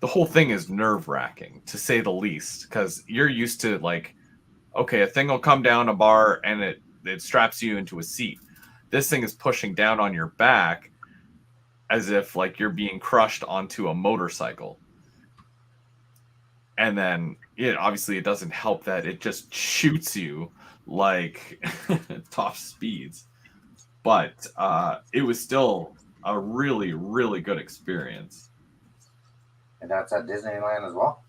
the whole thing is nerve wracking to say the least, because you're used to like, okay, a thing will come down a bar and it straps you into a seat. This thing is pushing down on your back as if like you're being crushed onto a motorcycle. And then obviously it doesn't help that it just shoots you like top speeds. But it was still a really, really good experience. And that's at Disneyland as well.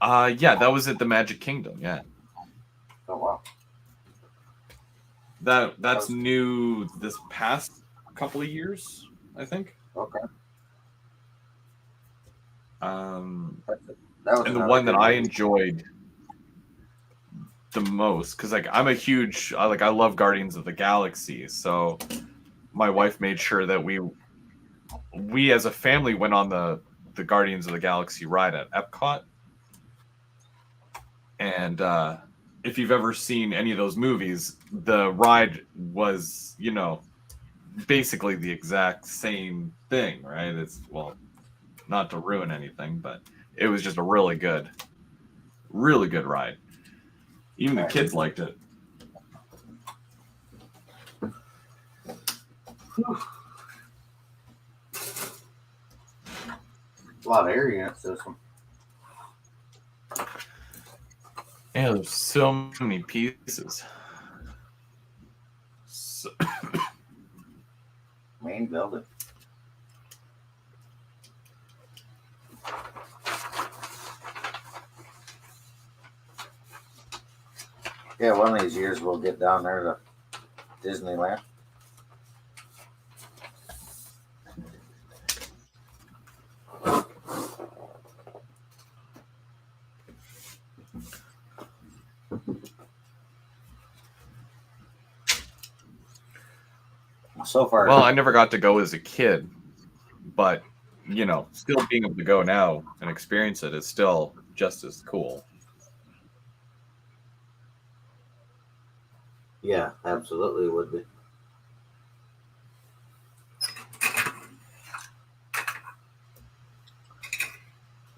Yeah, that was at the Magic Kingdom. Yeah, Oh wow. that's new this past couple of years, I think. Okay. That was and the one that I enjoyed the most, because like I'm a huge I love Guardians of the Galaxy, so my wife made sure that we as a family went on the Guardians of the Galaxy ride at Epcot. And if you've ever seen any of those movies, the ride was, basically the exact same thing, right? It's, well, not to ruin anything, but it was just a really good ride. Even the kids liked it. A lot of air units this one. Yeah, there's so many pieces. Main building. Yeah, one of these years we'll get down there to Disneyland. So far, well, I never got to go as a kid, but still being able to go now and experience it is still just as cool. Yeah, absolutely would be.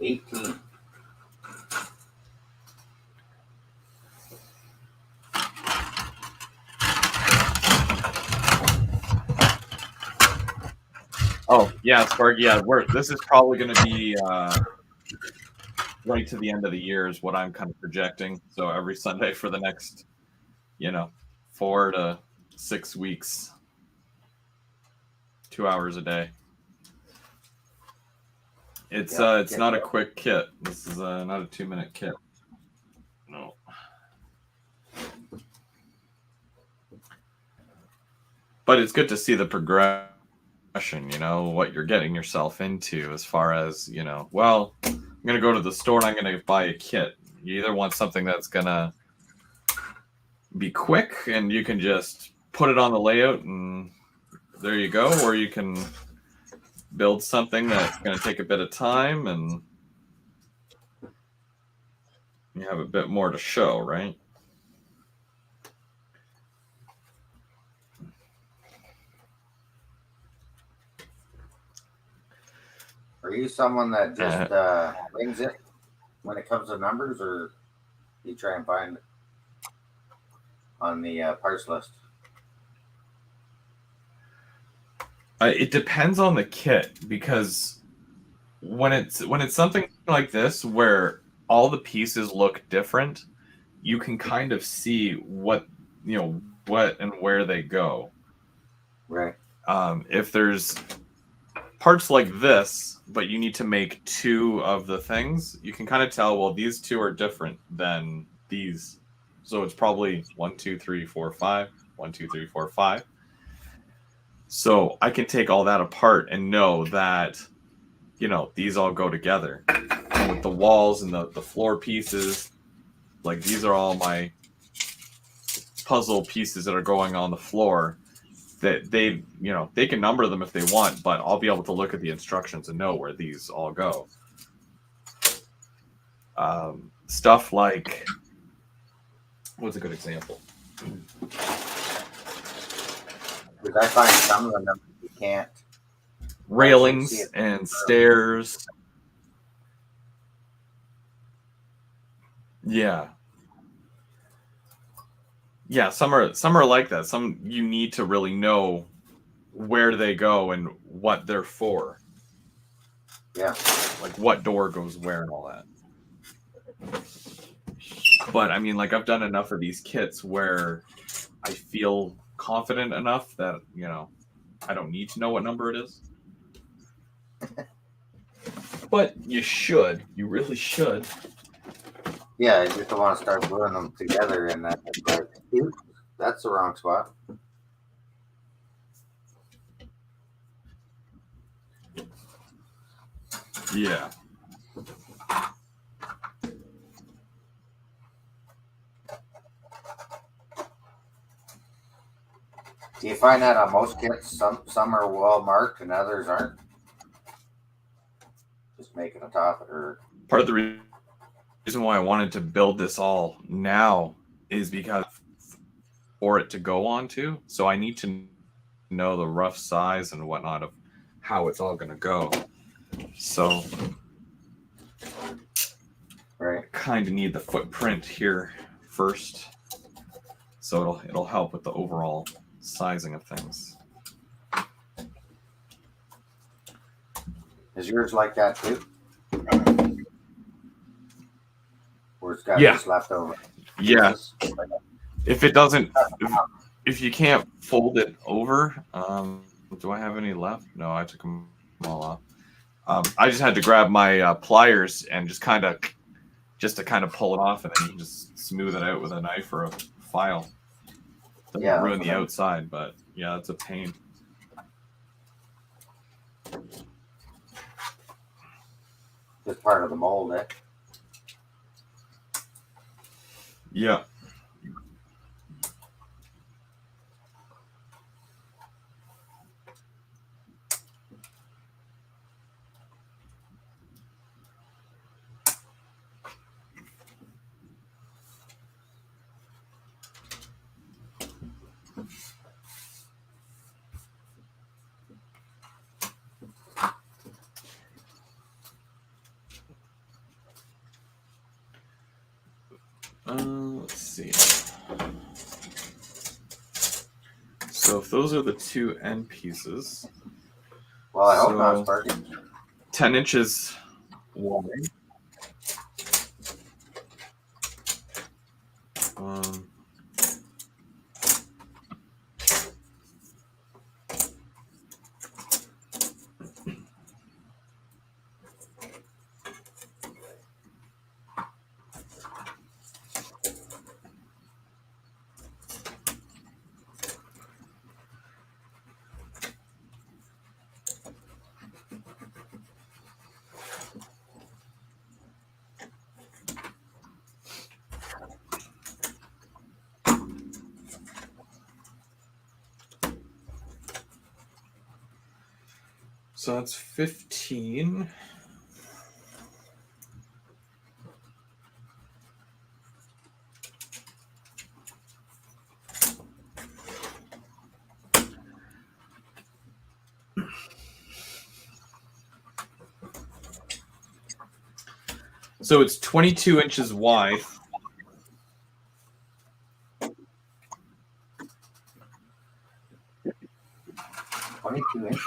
18. Oh yeah, Sparky. Yeah, this is probably going to be right to the end of the year is what I'm kind of projecting. So every Sunday for the next, 4 to 6 weeks, 2 hours a day. It's not a quick kit. This is not a 2-minute kit. No. But it's good to see the progression, what you're getting yourself into as far as, well, I'm going to go to the store and I'm going to buy a kit. You either want something that's going to be quick and you can just put it on the layout and there you go, or you can build something that's going to take a bit of time and you have a bit more to show, right? Are you someone that just wings it when it comes to numbers, or you try and find on the parts list? It depends on the kit because when it's something like this where all the pieces look different, you can kind of see what and where they go. Right. If there's parts like this, but you need to make 2 of the things, you can kind of tell, well, these 2 are different than these. So it's probably 1, 2, 3, 4, 5, 1, 2, 3, 4, 5. So I can take all that apart and know that, these all go together. And with the walls and the floor pieces, like these are all my puzzle pieces that are going on the floor. That they can number them if they want, but I'll be able to look at the instructions and know where these all go. Stuff like, what's a good example? Because I find some of them you can't. Railings and stairs. Yeah. Yeah, some are like that. Some you need to really know where they go and what they're for. Yeah. Like what door goes where and all that. But I mean, like I've done enough of these kits where I feel confident enough that, I don't need to know what number it is. But you should. You really should. Yeah, I just don't want to start gluing them together and that. Like, that's the wrong spot. Yeah. Do you find that on most kits? Some are well marked and others aren't. Just making a top or Part of the reason why I wanted to build this all now is because for it to go onto, so I need to know the rough size and whatnot of how it's all going to go. So right. I kind of need the footprint here first, so it'll help with the overall sizing of things. Is yours like that too? Or it's got just leftover? Yeah. If it doesn't, if you can't fold it over, do I have any left? No, I took them all off. I just had to grab my pliers and just to kind of pull it off, and then you can just smooth it out with a knife or a file. Doesn't ruin the outside, but yeah, it's a pain. Just part of the mold, eh? Yeah. Let's see. So if those are the two end pieces, Well, I hope not, so Sparky. 10 inches wide. Um, so that's 15. So it's 22 inches wide. 22 inches.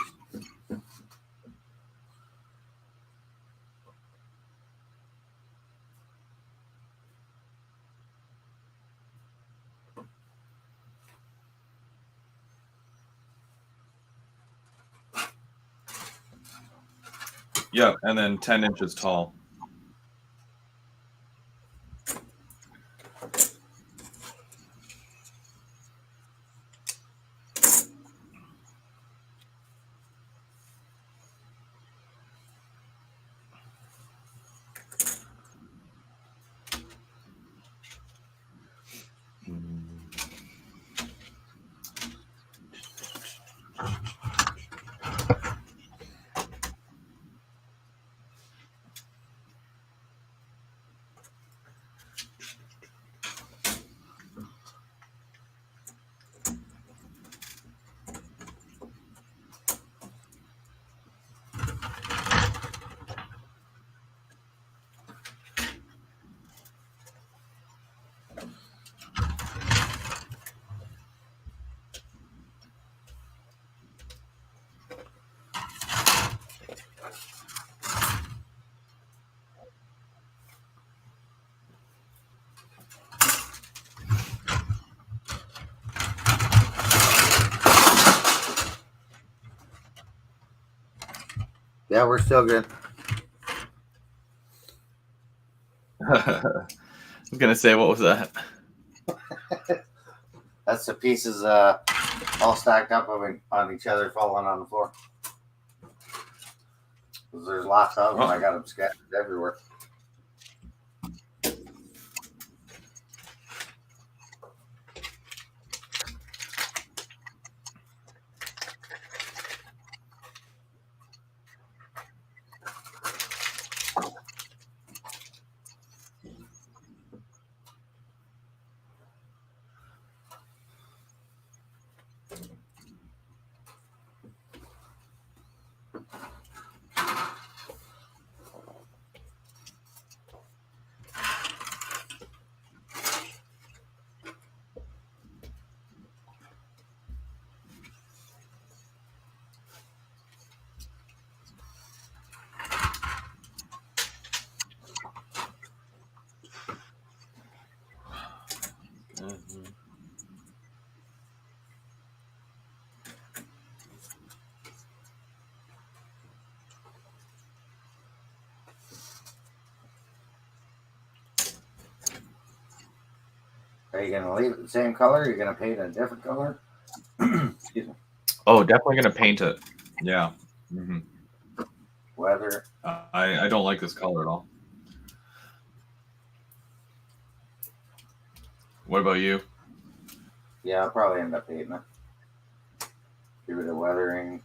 Yeah, and then 10 inches tall. Yeah, we're still good. I was gonna say, what was that? That's the pieces all stacked up on each other, falling on the floor. 'Cause there's lots of them. I got them scattered everywhere. Mhm. Are you going to leave it the same color? Are you going to paint a different color? Excuse me. Oh, definitely gonna paint it. Yeah. Mm-hmm. Weather. I don't like this color at all. What about you? Yeah, I'll probably end up painting it. Give it a weathering.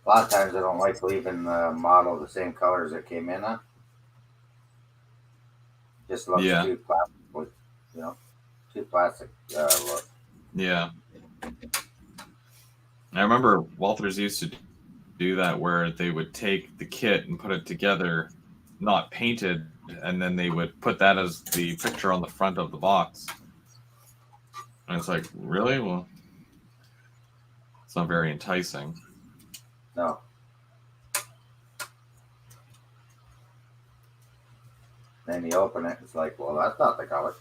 A lot of times I don't like leaving the model the same colors it came in on. Just looks Yeah. too plastic, too plastic look. Yeah. I remember Walters used to do that where they would take the kit and put it together not painted, and then they would put that as the picture on the front of the box. And it's like, really? Well, it's not very enticing. No. Then you open it, it's like, well, that's not the color.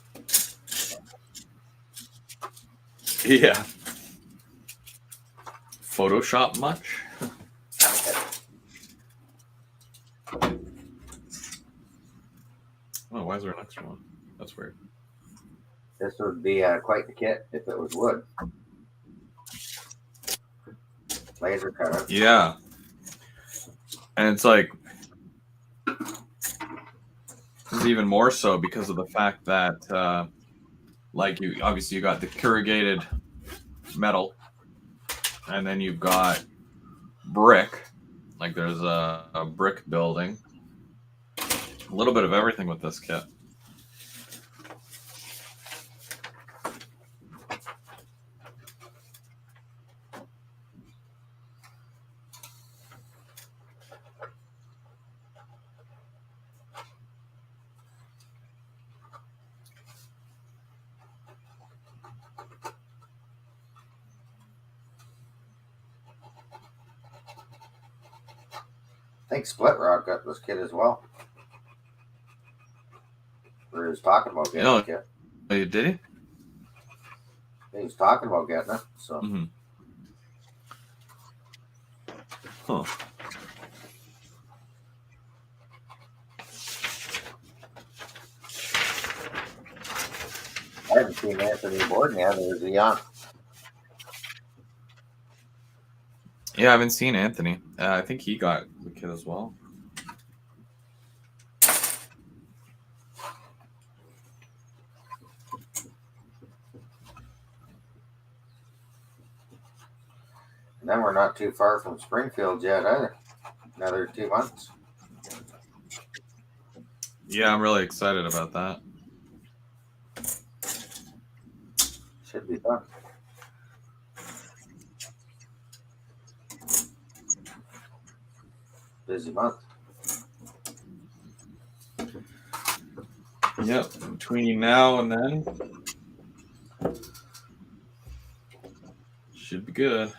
Yeah. Photoshop much? Oh, why is there an extra one? That's weird. This would be quite the kit if it was wood. Laser cutter. Yeah. And it's like, it's even more so because of the fact that, like, you obviously you got the corrugated metal, and then you've got brick. Like, there's a brick building. A little bit of everything with this kit. I think Split Rock got this kit as well. Or he was talking about getting the kit. Did he? He was talking about getting it. So. Mm-hmm. Huh. I haven't seen Anthony Borden yet. Or is he on? Yeah, I haven't seen Anthony. I think he got the kit as well. And then we're not too far from Springfield yet either. Another 2 months. Yeah, I'm really excited about that. Should be fun. Busy month. Yep, between now and then, should be good.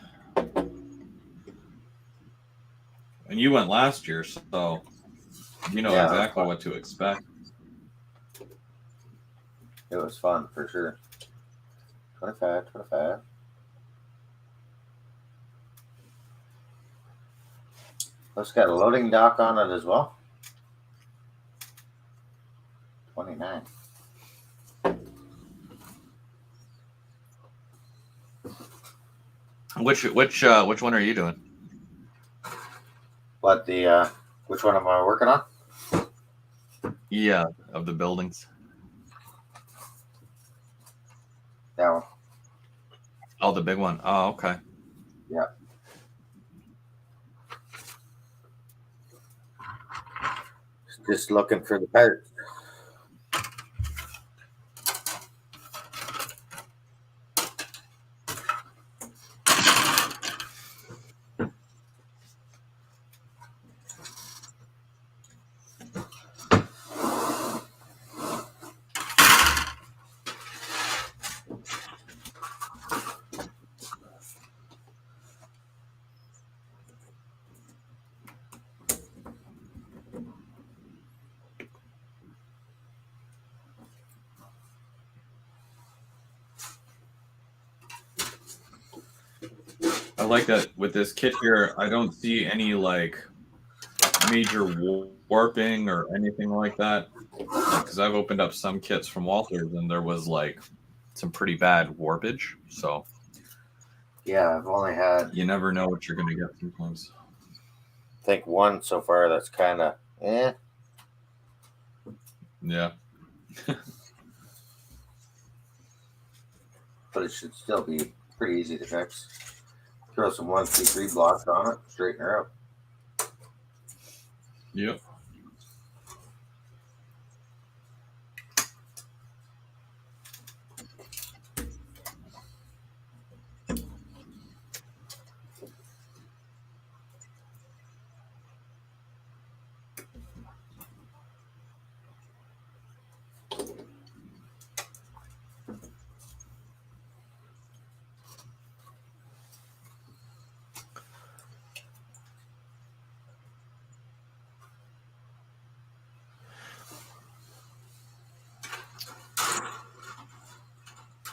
And you went last year, so you know exactly what to expect. It was fun for sure. 25. It's got a loading dock on it as well. 29. Which one are you doing? What which one am I working on? Yeah, of the buildings. That one. Oh, the big one. Oh, okay. Yeah. Just looking for the parts. I like that with this kit here. I don't see any like major warping or anything like that. Because I've opened up some kits from Walters and there was like some pretty bad warpage. So yeah, I've only had. You never know what you're going to get sometimes. I think one so far that's kind of Yeah. But it should still be pretty easy to fix. Throw some 1-2-3 blocks on it, straighten her out. Yep.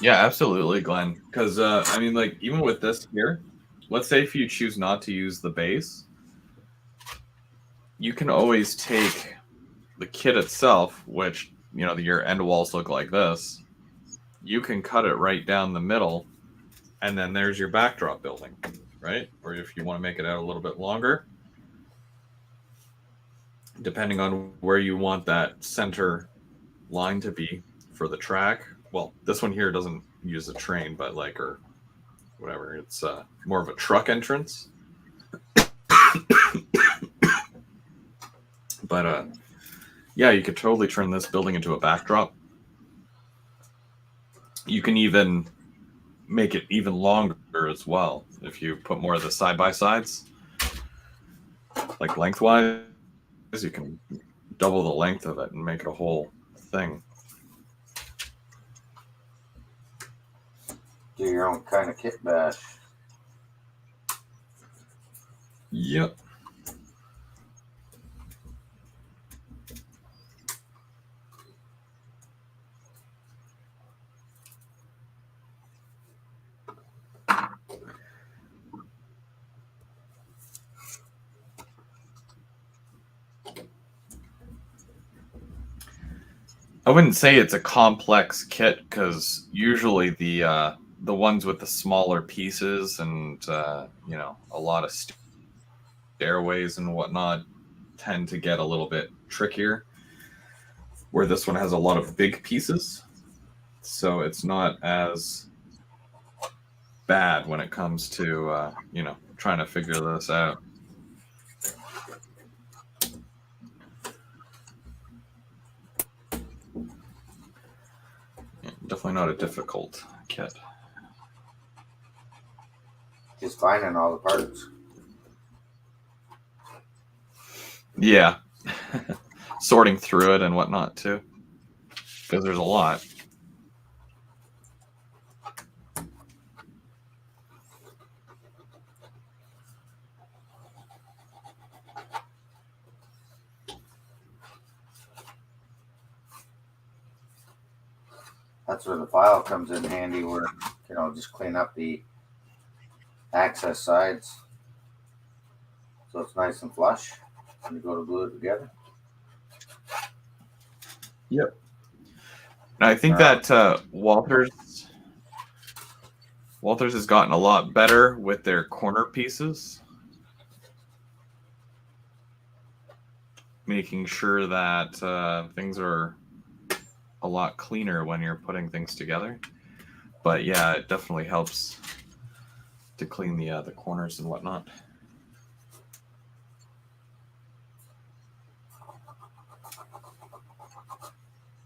Yeah, absolutely, Glenn. Because I mean, like even with this here, let's say if you choose not to use the base, you can always take the kit itself, which your end walls look like this. You can cut it right down the middle, and then there's your backdrop building, right? Or if you want to make it out a little bit longer, depending on where you want that center line to be for the track. Well, this one here doesn't use a train, but like or whatever, it's more of a truck entrance. But yeah, you could totally turn this building into a backdrop. You can even make it even longer as well if you put more of the side by sides, like lengthwise. You can double the length of it and make it a whole thing. Do your own kind of kit bash. Yep. I wouldn't say it's a complex kit because usually the ones with the smaller pieces and a lot of stairways and whatnot tend to get a little bit trickier. Where this one has a lot of big pieces, so it's not as bad when it comes to trying to figure this out. Yeah, definitely not a difficult kit. Just finding all the parts. Yeah. Sorting through it and whatnot too, because there's a lot. That's where the file comes in handy, where just clean up the access sides so it's nice and flush when you go to glue it together. Yep. And I think that Walters has gotten a lot better with their corner pieces, making sure that things are a lot cleaner when you're putting things together. But yeah, it definitely helps to clean the corners and whatnot.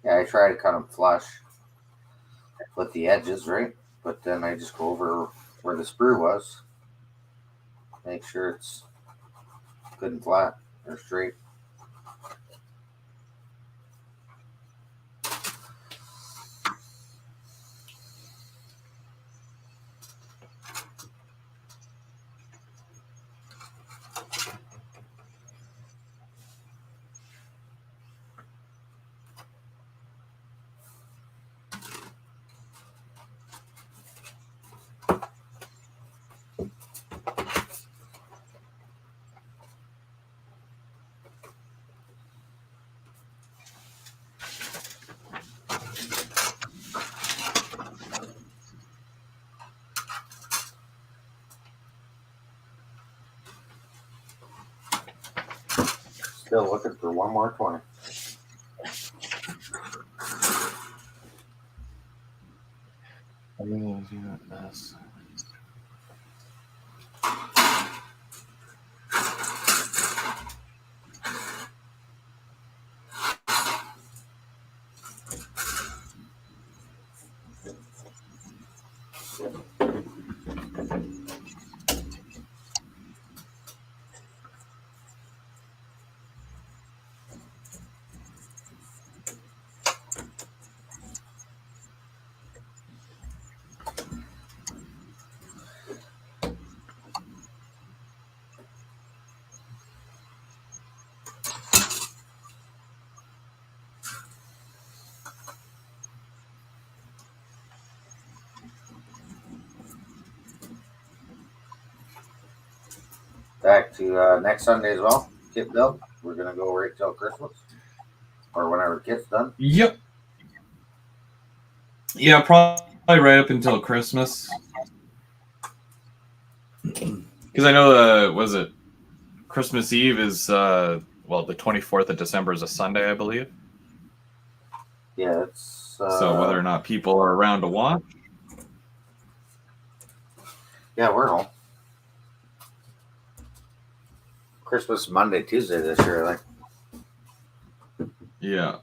Yeah, I try to cut them flush with the edges, right? But then I just go over where the sprue was, make sure it's good and flat or straight. Still looking for one more 20. back to next Sunday as well. Kit build. We're gonna go right till Christmas or whenever kit's done. Yep. Yeah, probably right up until Christmas. Because I know was it Christmas Eve is the 24th of December is a Sunday, I believe. Yeah, it's So whether or not people are around to watch. yeah, we're home. Christmas Monday, Tuesday this year. I think Yeah.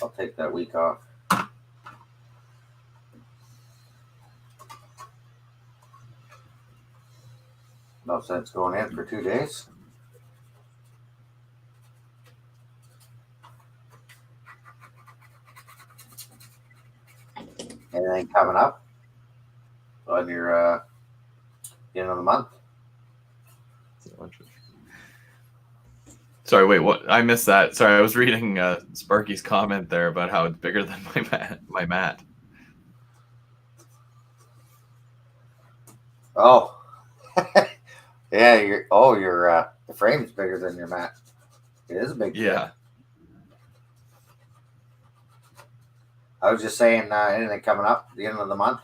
I'll take that week off. No sense going in for 2 days. Anything coming up on your end of the month? Sorry, wait, what? I missed that. Sorry, I was reading Sparky's comment there about how it's bigger than my mat. Oh, yeah. Your the frame's bigger than your mat. It is a big. Yeah. Thing. I was just saying, anything coming up the end of the month?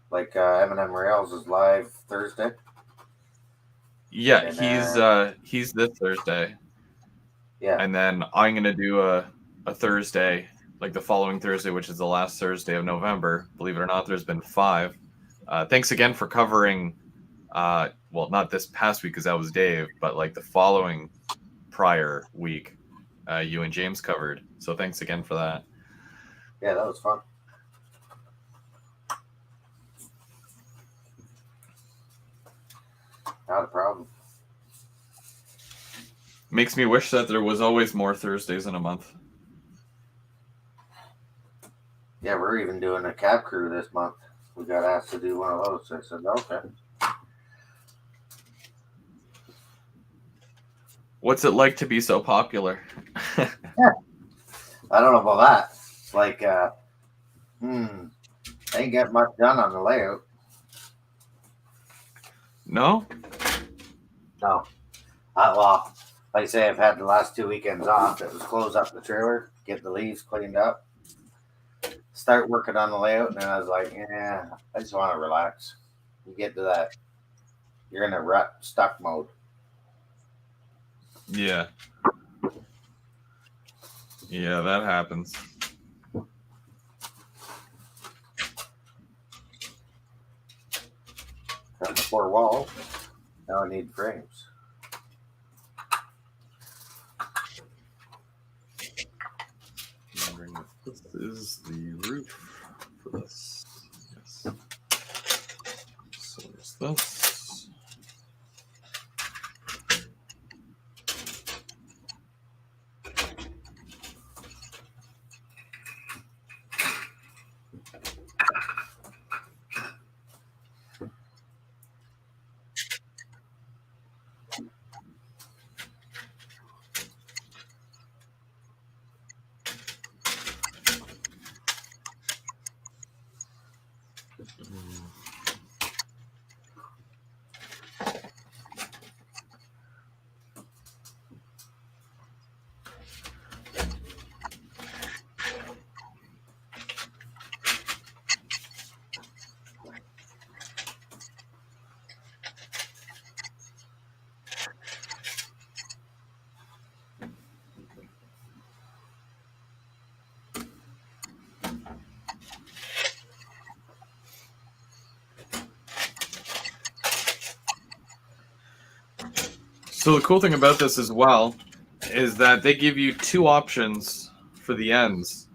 Like M&M Rails is live Thursday. Yeah, he's this Thursday. Yeah. And then I'm gonna do a Thursday, like the following Thursday, which is the last Thursday of November. Believe it or not, there's been 5. Thanks again for covering. Well, not this past week because that was Dave, but like the following prior week, you and James covered. So thanks again for that. Yeah, that was fun. Not a problem. Makes me wish that there was always more Thursdays in a month. Yeah, we're even doing a cab crew this month. We got asked to do one of those. So I said, okay. What's it like to be so popular? Yeah. I don't know about that. Like, ain't get much done on the layout. No? No. Well, like I say, I've had the last 2 weekends off. It was close up the trailer, get the leaves cleaned up, start working on the layout, and then I was like, yeah, I just want to relax. You get to that, you're in a rut, stuck mode. Yeah. Yeah, that happens. Got the 4 walls. Now I need frames. This is the roof for this. Yes. So there's this. So the cool thing about this as well is that they give you 2 options for the ends.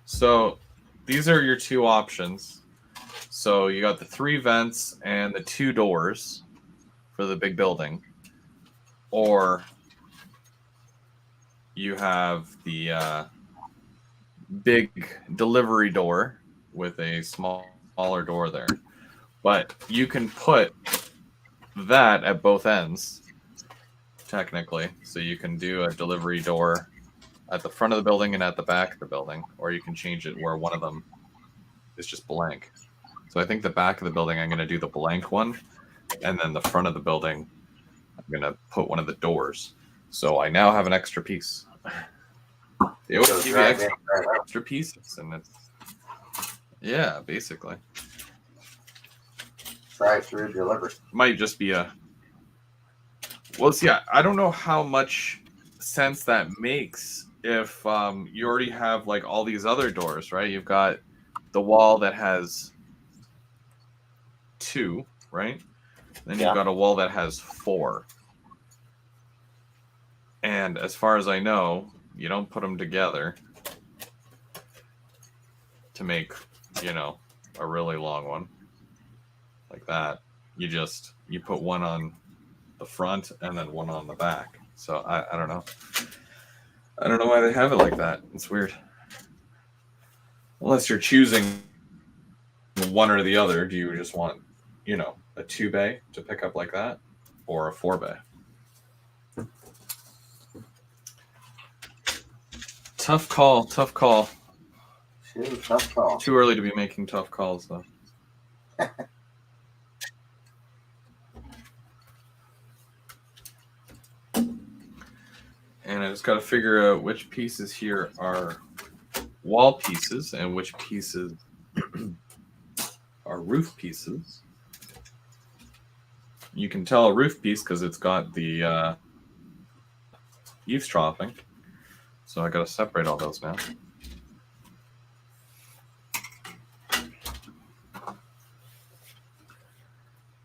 So these are your 2 options. So you got the 3 vents and the 2 doors for the big building. Or you have the big delivery door with a smaller door there. But you can put that at both ends, technically. So you can do a delivery door at the front of the building and at the back of the building, or you can change it where one of them is just blank. So I think the back of the building, I'm going to do the blank one, and then the front of the building, I'm gonna put one of the doors. So I now have an extra piece. They always So give you drive in, drive out. extra pieces, and it's yeah, basically Drive through, deliver. might just be a well. See, I don't know how much sense that makes if you already have like all these other doors, right? You've got the wall that has two, right? Then you've Yeah. got a wall that has four. And as far as I know, you don't put them together to make, you know, a really long one like that. You put one on the front and then one on the back. So I don't know. I don't know why they have it like that. It's weird. Unless you're choosing one or the other, do you just want, you know, a 2 bay to pick up like that or a 4 bay? Tough call, tough call. Shoot, tough call. Too early to be making tough calls though. And I just got to figure out which pieces here are wall pieces and which pieces are roof pieces. You can tell a roof piece because it's got the eavesdropping. So I got to separate all those now.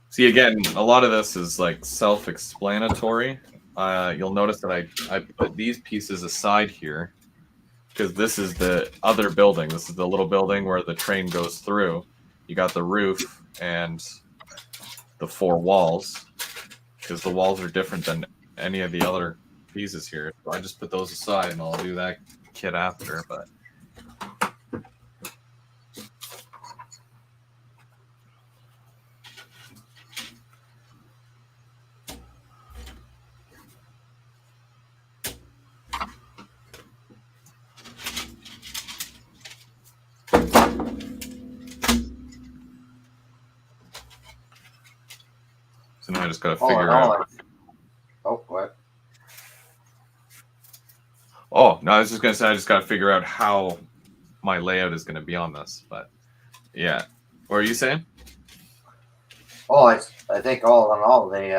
See, again, a lot of this is like self-explanatory. You'll notice that I put these pieces aside here because this is the other building. This is the little building where the train goes through. You got the roof and the four walls because the walls are different than any of the other pieces here. So I just put those aside and I'll do that kit after. But so now I just got to figure out. Oh, what? Oh, no, I was just going to say I just got to figure out how my layout is going to be on this. But yeah. What are you saying? Oh, I think all in all they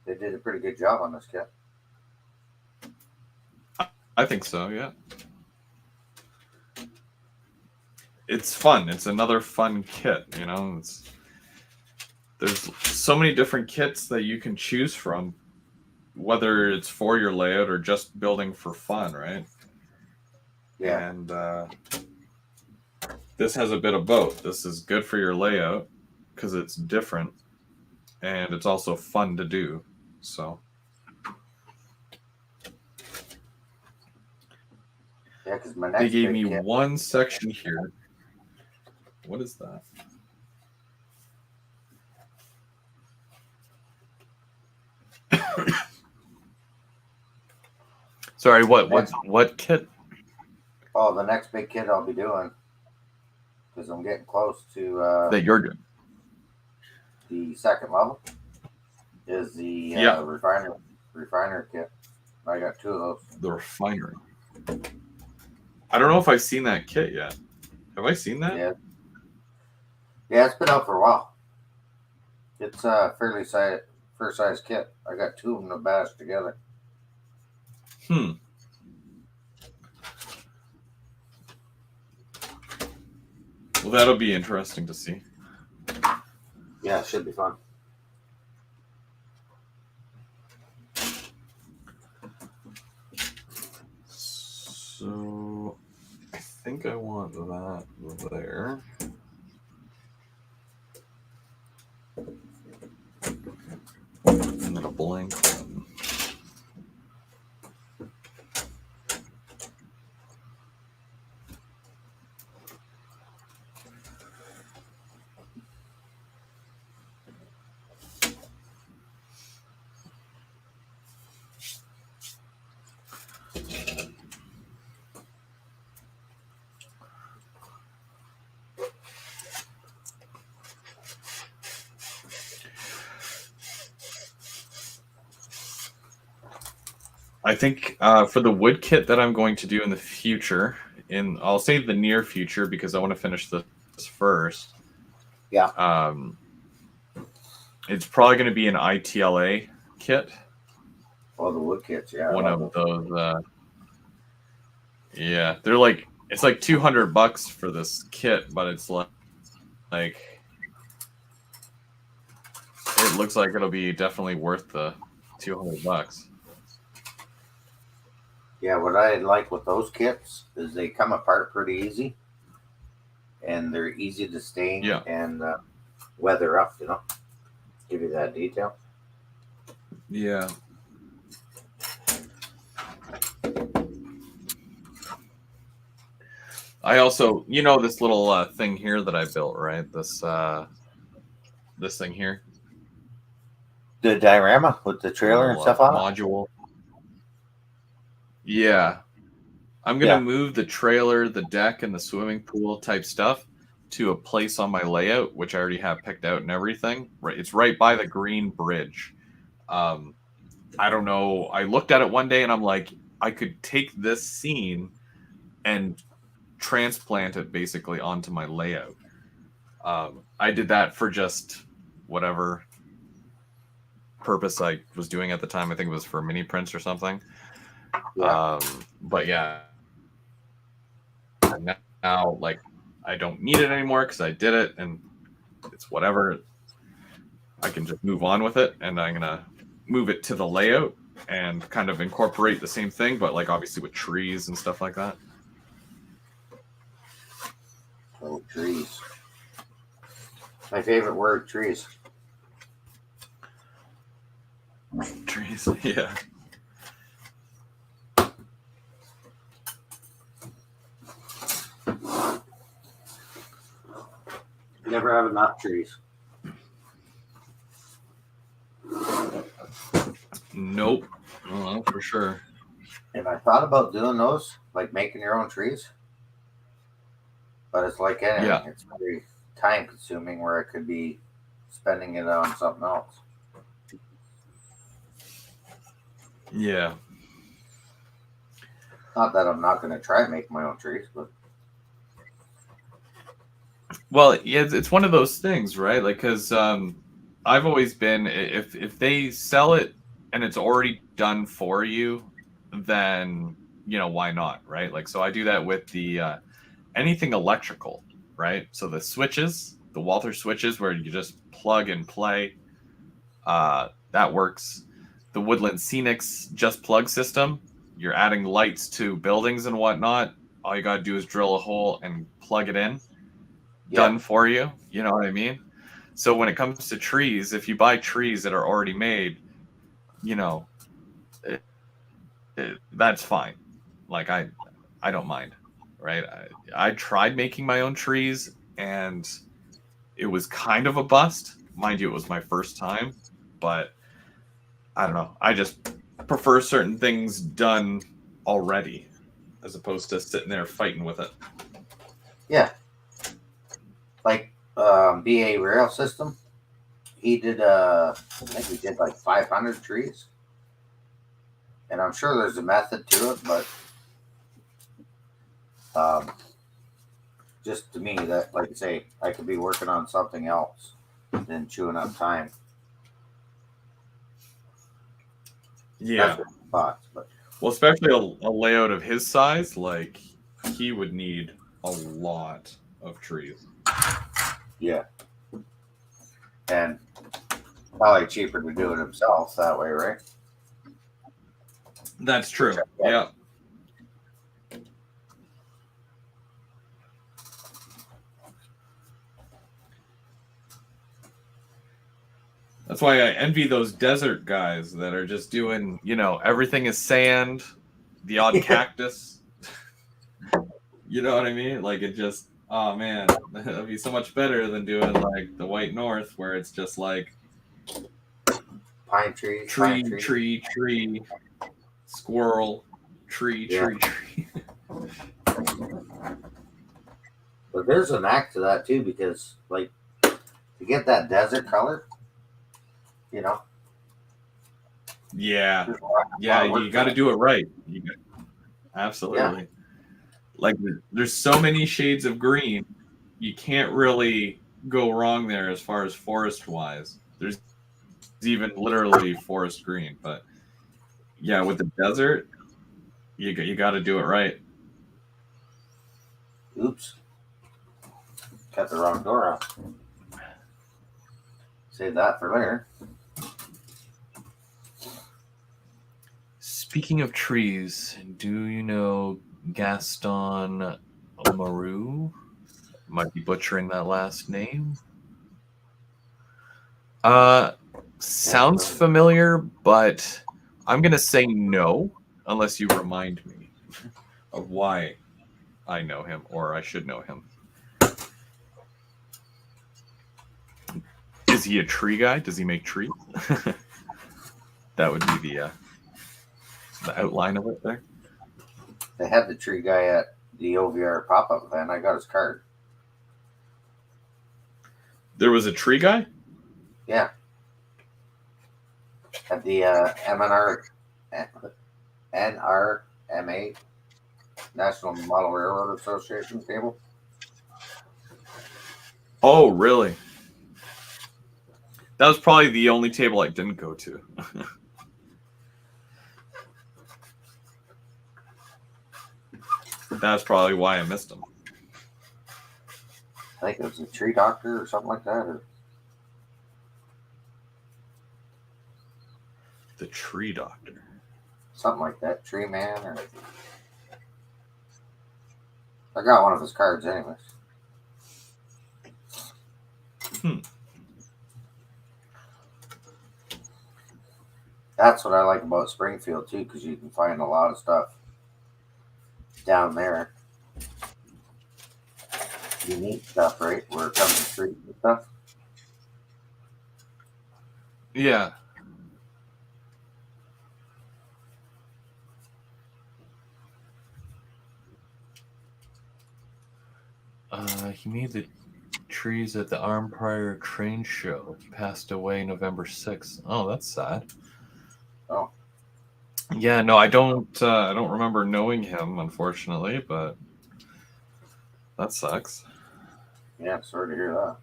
did a pretty good job on this kit. I think so, yeah. It's fun. It's another fun kit, you know. There's so many different kits that you can choose from, whether it's for your layout or just building for fun, right? Yeah. And this has a bit of both. This is good for your layout because it's different, and it's also fun to do. So Yeah, because my next they gave me kit, one section here. What is that? Sorry, what kit? Oh, the next big kit I'll be doing because I'm getting close to That you're doing? the second level is the refiner kit. I got two of those. The refinery. I don't know if I've seen that kit yet. Have I seen that? Yeah, it's been out for a while. It's a fairly first size kit. I got two of them to bash together. Well, that'll be interesting to see. Yeah, it should be fun. So I think I want that there. And then a blank one. I think for the wood kit that I'm going to do in the future, I'll say the near future because I want to finish this first. Yeah. It's probably going to be an ITLA kit. Oh, the wood kits. Yeah. One of those. Yeah, they're like it's like $200 for this kit, but it's like it looks like it'll be definitely worth the $200. Yeah, what I like with those kits is they come apart pretty easy, and they're easy to stain Yeah, and weather up. Give you that detail. yeah. I also, this little thing here that I built, right? This thing here, The diorama with the the trailer and little stuff on it. module. Yeah, I'm gonna Yeah. move the trailer, the deck, and the swimming pool type stuff to a place on my layout, which I already have picked out and everything. Right, it's right by the green bridge. Um, I don't know. I looked at it one day and I'm like, I could take this scene and transplant it basically onto my layout. I did that for just whatever purpose I was doing at the time. I think it was for mini prints or something. Yeah. But yeah, now like I don't need it anymore because I did it and it's whatever. I can just move on with it, and I'm gonna move it to the layout and kind of incorporate the same thing, but like obviously with trees and stuff like that. Oh, trees. My favorite word, trees. Trees, yeah. Never have enough trees. Nope. Oh, for sure. And I thought about doing those, like making your own trees. But it's like anything, Yeah. it's very time consuming where I could be spending it on something else. Yeah. Not that I'm not going to try and make my own trees, but Well, yeah, it's one of those things, right? Like, because I've always been if they sell it and it's already done for you, then why not, right? Like, so I do that with the anything electrical, right? So the switches, the Walther switches, where you just plug and play, that works. The Woodland Scenics just plug system, you're adding lights to buildings and whatnot. All you got to do is drill a hole and plug it in, yeah, done for you. You know what I mean? So when it comes to trees, if you buy trees that are already made, you know, that's fine. Like I don't mind, right? I tried making my own trees and it was kind of a bust. Mind you, it was my first time, but I don't know. I just prefer certain things done already as opposed to sitting there fighting with it. yeah. Like BA Rail System, he did, I think he did like 500 trees. And I'm sure there's a method to it, but um, just to me, that, like I say, I could be working on something else than chewing up time. Yeah. That's what I thought. But Well, especially a layout of his size, like he would need a lot of trees. yeah. And probably cheaper to do it himself that way, right? That's true. Yeah. That's why I envy those desert guys that are just doing, everything is sand, the odd cactus. You know what I mean? Like it just, oh man, that'd be so much better than doing like the White North where it's just like Pine trees, tree, squirrel, tree, yeah. tree. But there's an act to that too, because like to get that desert color, you know, Yeah, There's a yeah, lot of you work got to to it. do it right. Yeah, Absolutely. Like there's so many shades of green, you can't really go wrong there as far as forest wise. There's even literally forest green, but yeah, with the desert, you got to do it right. oops, cut the wrong door off. Save that for later. Speaking of trees, do you know Gaston Maru? Might be butchering that last name. Uh, Can't sounds remember. familiar, but I'm gonna say no unless you remind me of why I know him or I should know him. Is he a tree guy? Does he make trees? That would be the outline of it there. They had the tree guy at the OVR pop up event. I got his card. There was a tree guy. Yeah, at the NRMA National Model Railroad Association table. Oh, really? That was probably the only table I didn't go to. That's probably why I missed him. I think it was a tree doctor or something like that, or The tree doctor. something like that. Tree man, or I got one of his cards, anyways. Hmm. That's what I like about Springfield too, because you can find a lot of stuff down there. Unique stuff, right? Where it comes to trees and stuff. Yeah. He made the trees at the Armprior Train Show. He passed away November 6th. Oh, that's sad. Oh, Yeah, no, I don't remember knowing him, unfortunately, but that sucks. yeah, sorry to hear that.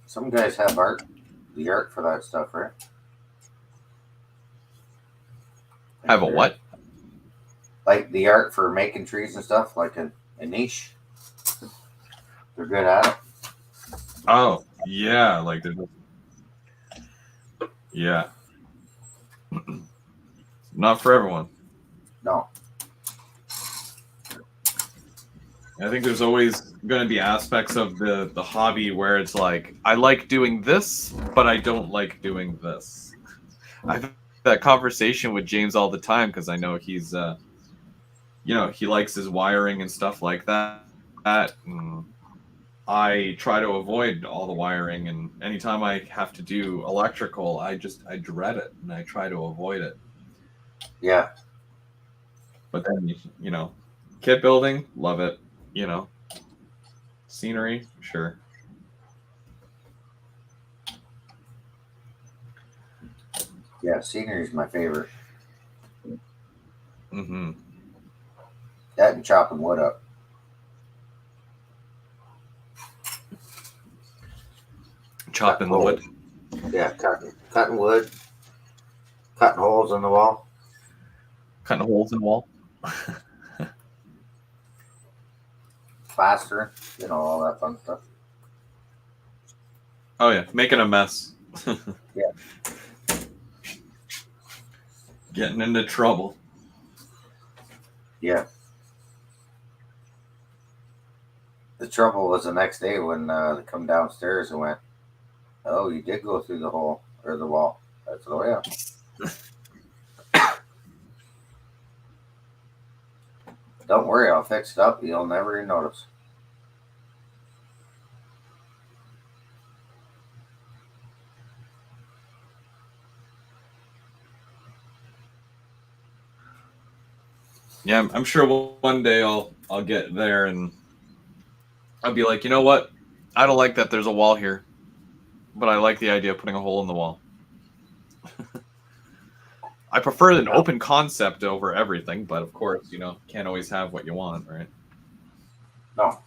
Some guys have the art for that stuff, right? Like Have a what? like the art for making trees and stuff, like a niche. They're good at it. Oh, yeah, like there's yeah. Not for everyone. No, I think there's always going to be aspects of the hobby where it's like I like doing this, but I don't like doing this. I've had that conversation with James all the time because I know he's he likes his wiring and stuff like that. And I try to avoid all the wiring, and anytime I have to do electrical, I dread it and I try to avoid it. yeah, But then kit building, love it. You know, scenery, sure. yeah. Scenery is my favorite. Mm-hmm. That and chopping wood up. Chop Cutting in the wood, holes. Yeah, cutting wood, cutting holes in the wall. cutting holes in the wall. Plastering, all that fun stuff. Oh yeah, making a mess. Yeah, Getting into trouble. yeah. The trouble was the next day when they come downstairs and went, "Oh, you did go through the hole or the wall." That's the way. Don't worry, I'll fix it up. You'll never even notice. Yeah, I'm sure one day I'll get there and I'll be like, you know what? I don't like that there's a wall here. but I like the idea of putting a hole in the wall. I prefer an open concept over everything, but of course, can't always have what you want, right? No.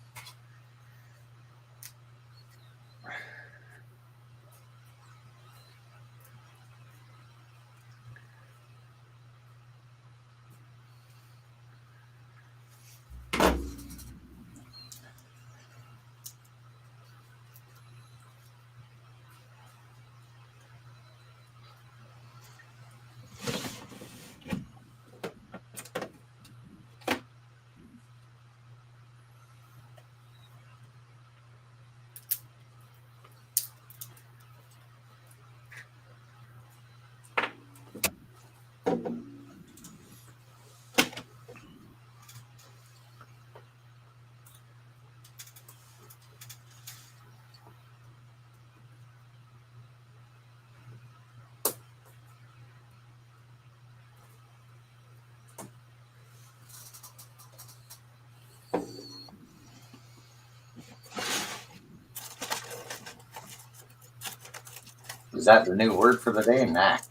Is that the new word for the day? Knack.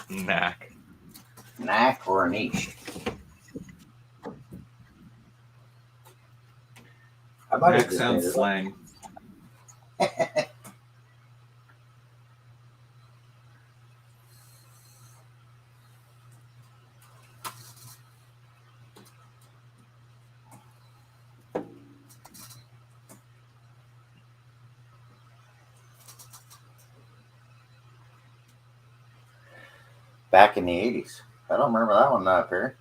Knack. Knack or a niche? I might have Knack just sounds made it slang. Back in the 80s. I don't remember that one up here.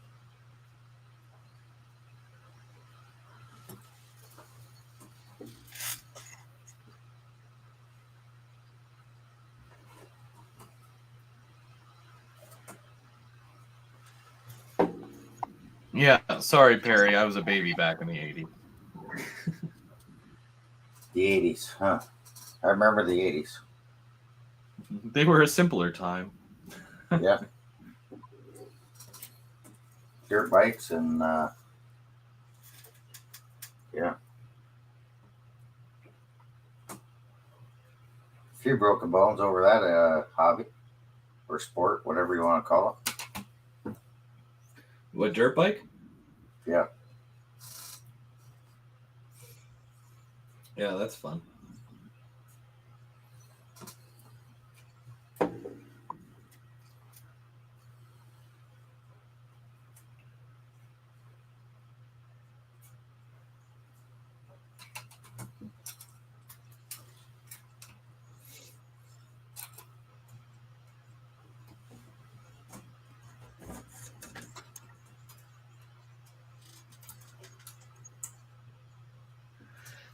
Yeah, sorry, Perry. I was a baby back in the 80s. The 80s, huh? I remember the 80s. They were a simpler time. Yeah. Dirt bikes and, yeah. A few broken bones over that hobby or sport, whatever you want to call it. What, dirt bike? Yeah. Yeah, that's fun.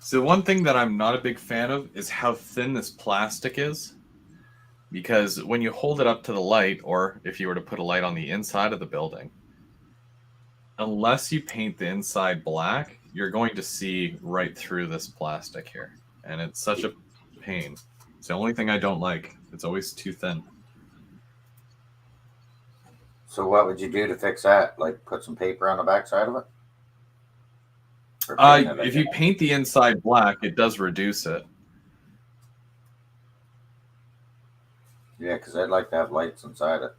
So one thing that I'm not a big fan of is how thin this plastic is. Because when you hold it up to the light, or if you were to put a light on the inside of the building, unless you paint the inside black, you're going to see right through this plastic here. And it's such a pain. It's the only thing I don't like. It's always too thin. So what would you do to fix that? Like put some paper on the backside of it? Or paint it, I If guess. you paint the inside black, it does reduce it. Yeah, because I'd like to have lights inside it.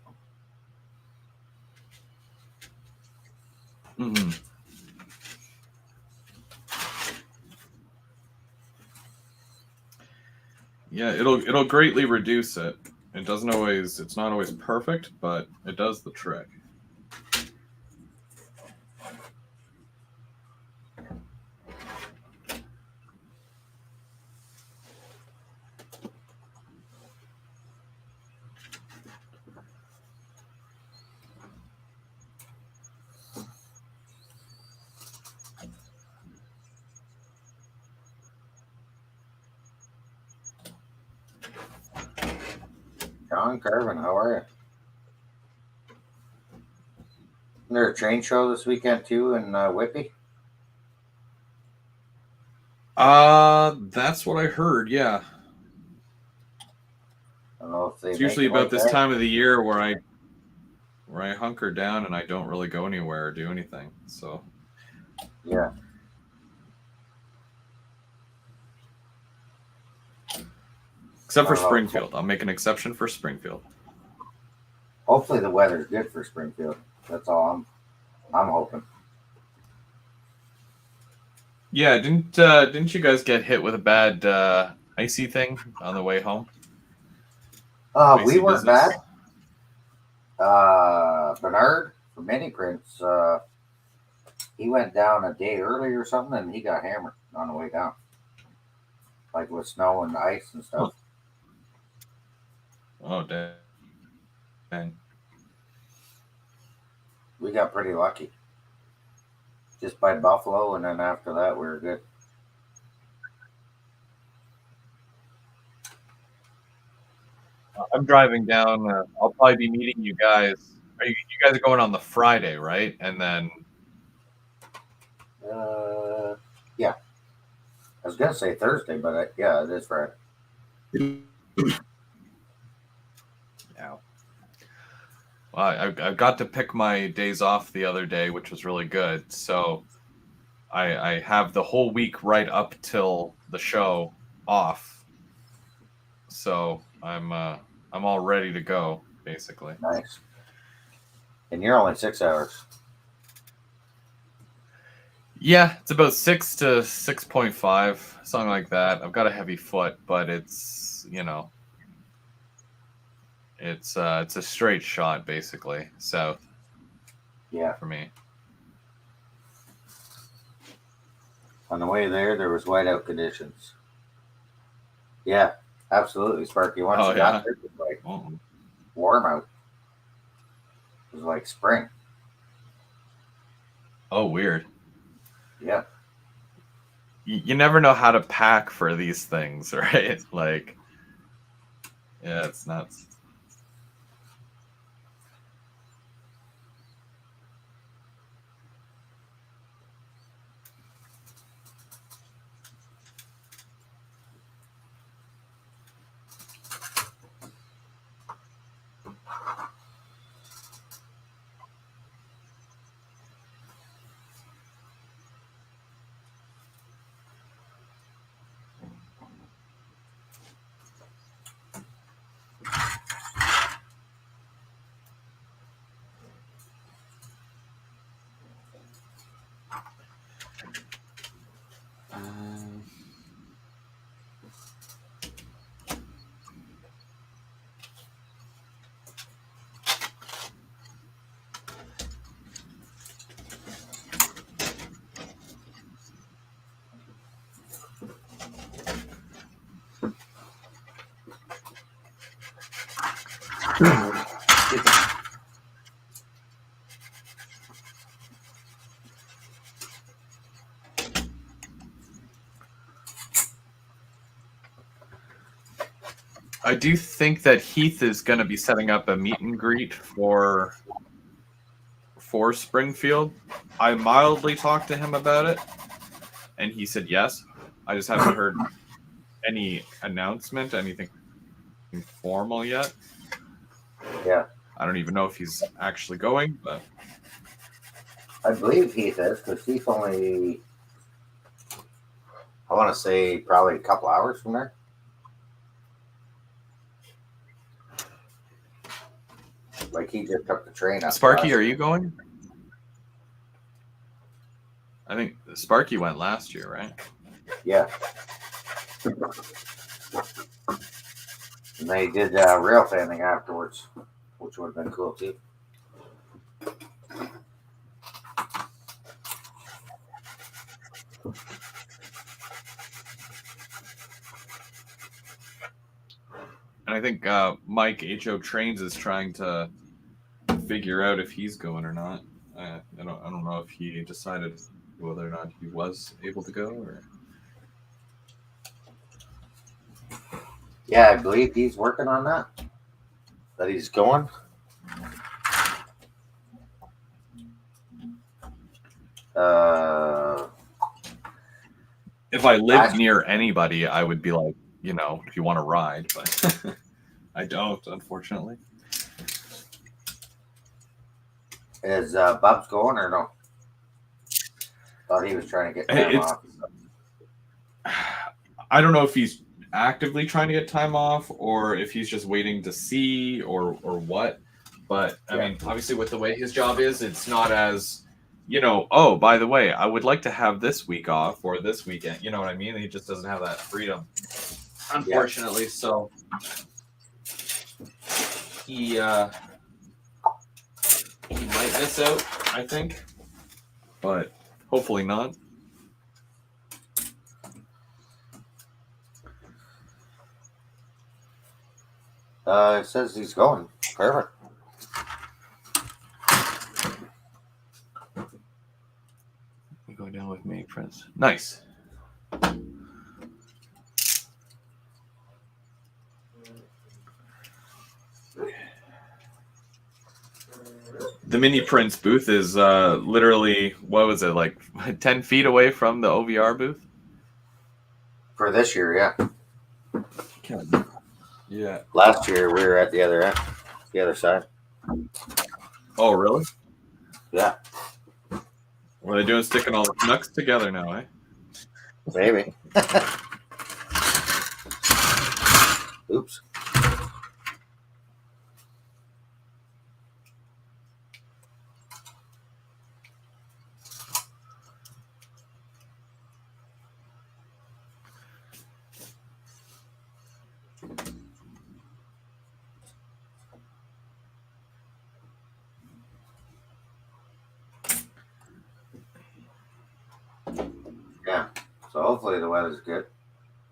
Mm-hmm. Yeah, it'll greatly reduce it. It's not always perfect, but it does the trick. John Carvin, how are you? Isn't there a train show this weekend too in Whitby? That's what I heard, yeah. I don't know if they It's make usually it about like this that. time of the year where I hunker down and I don't really go anywhere or do anything. So Yeah. Except I for don't know. Springfield. I'll make an exception for Springfield. Hopefully the weather's good for Springfield. That's all I'm hoping. Yeah, didn't you guys get hit with a bad icy thing on the way home? We Icy weren't business. bad. Bernard from Mini Prince, he went down a day early or something, and he got hammered on the way down, like with snow and ice and stuff. Oh, dang. We got pretty lucky. Just by Buffalo, and then after that, we were good. I'm driving down. I'll probably be meeting you guys. You guys are going on the Friday, right? And then Yeah, I was gonna say Thursday, but yeah, it is Friday. yeah. Well, I got to pick my days off the other day, which was really good. So I have the whole week right up till the show off. So I'm all ready to go, basically. Nice. And you're only 6 hours. Yeah, it's about 6 to 6.5, something like that. I've got a heavy foot, but it's it's a straight shot basically south. Yeah. For me. On the way there was whiteout conditions. Yeah, absolutely, Sparky. Once you got there, it was like warm out. It was like spring. Oh, weird. Yeah. You never know how to pack for these things, right? Like, yeah, it's nuts. I do think that Heath is going to be setting up a meet and greet for Springfield. I mildly talked to him about it, and he said yes. I just haven't heard any announcement, anything formal yet. Yeah. I don't even know if he's actually going, but I believe Heath is, because Heath only, I want to say, probably a couple hours from there. Like he just took the train up. Sparky, are you going? I think Sparky went last year, right? Yeah. And they did rail fanning afterwards, which would have been cool too. And I think Mike HO Trains is trying to figure out if he's going or not. I don't know if he decided whether or not he was able to go or. Yeah, I believe he's working on that. That he's going. If I lived near anybody, I would be like, if you want to ride, but I don't, unfortunately. Is Bubs going or no? Thought he was trying to get time off. I don't know if he's actively trying to get time off or if he's just waiting to see or what. But I mean, obviously, with the way his job is, it's not as, oh, by the way, I would like to have this week off or this weekend. You know what I mean? He just doesn't have that freedom, unfortunately. So he might miss out, I think, but hopefully not. It says he's going. Perfect. You going down with me, Prince? Nice. The Mini Prince booth is literally, what was it, like 10 feet away from the OVR booth? For this year, yeah. Yeah. Last year we were at the other end, the other side. Oh, really? Yeah. What are they doing, sticking all the Canucks together now, eh? Maybe. Oops. Yeah. So hopefully the weather's good.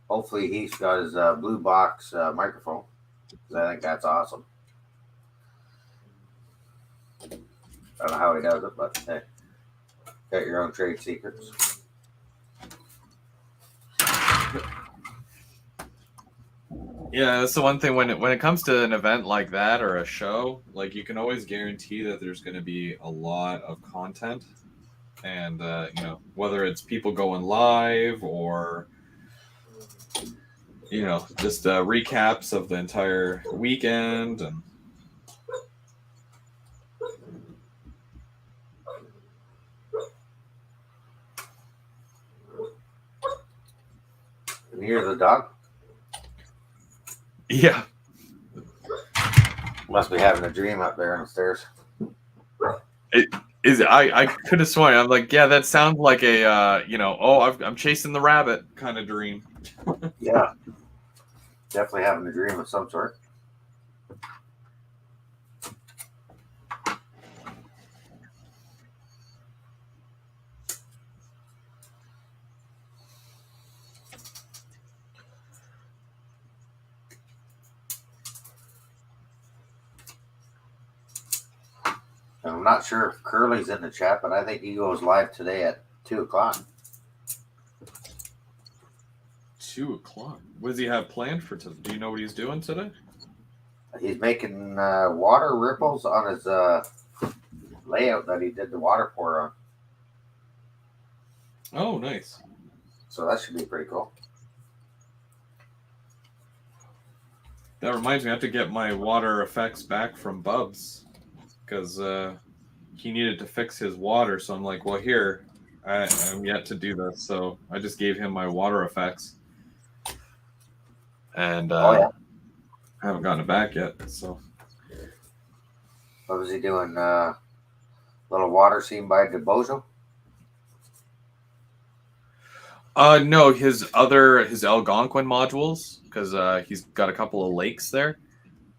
Hopefully he's got his blue box microphone, because I think that's awesome. I don't know how he does it, but hey, got your own trade secrets. Yeah, that's the one thing when it comes to an event like that or a show, like you can always guarantee that there's going to be a lot of content, and whether it's people going live or just recaps of the entire weekend and. Can you hear the dog? Yeah. Must be having a dream up there on the stairs. I could have sworn. I'm like, yeah, that sounds like a I'm chasing the rabbit kind of dream. Yeah. Definitely having a dream of some sort. And I'm not sure if Curly's in the chat, but I think he goes live today at 2:00. 2:00. What does he have planned for today? Do you know what he's doing today? He's making water ripples on his layout that he did the water pour on. Oh, nice. So that should be pretty cool. That reminds me, I have to get my water effects back from Bubs because he needed to fix his water. So I'm like, well, here, I'm yet to do this. So I just gave him my water effects. And I haven't gotten it back yet. So What was he doing? Little water scene by DeBozo? No, his Algonquin modules, because he's got a couple of lakes there.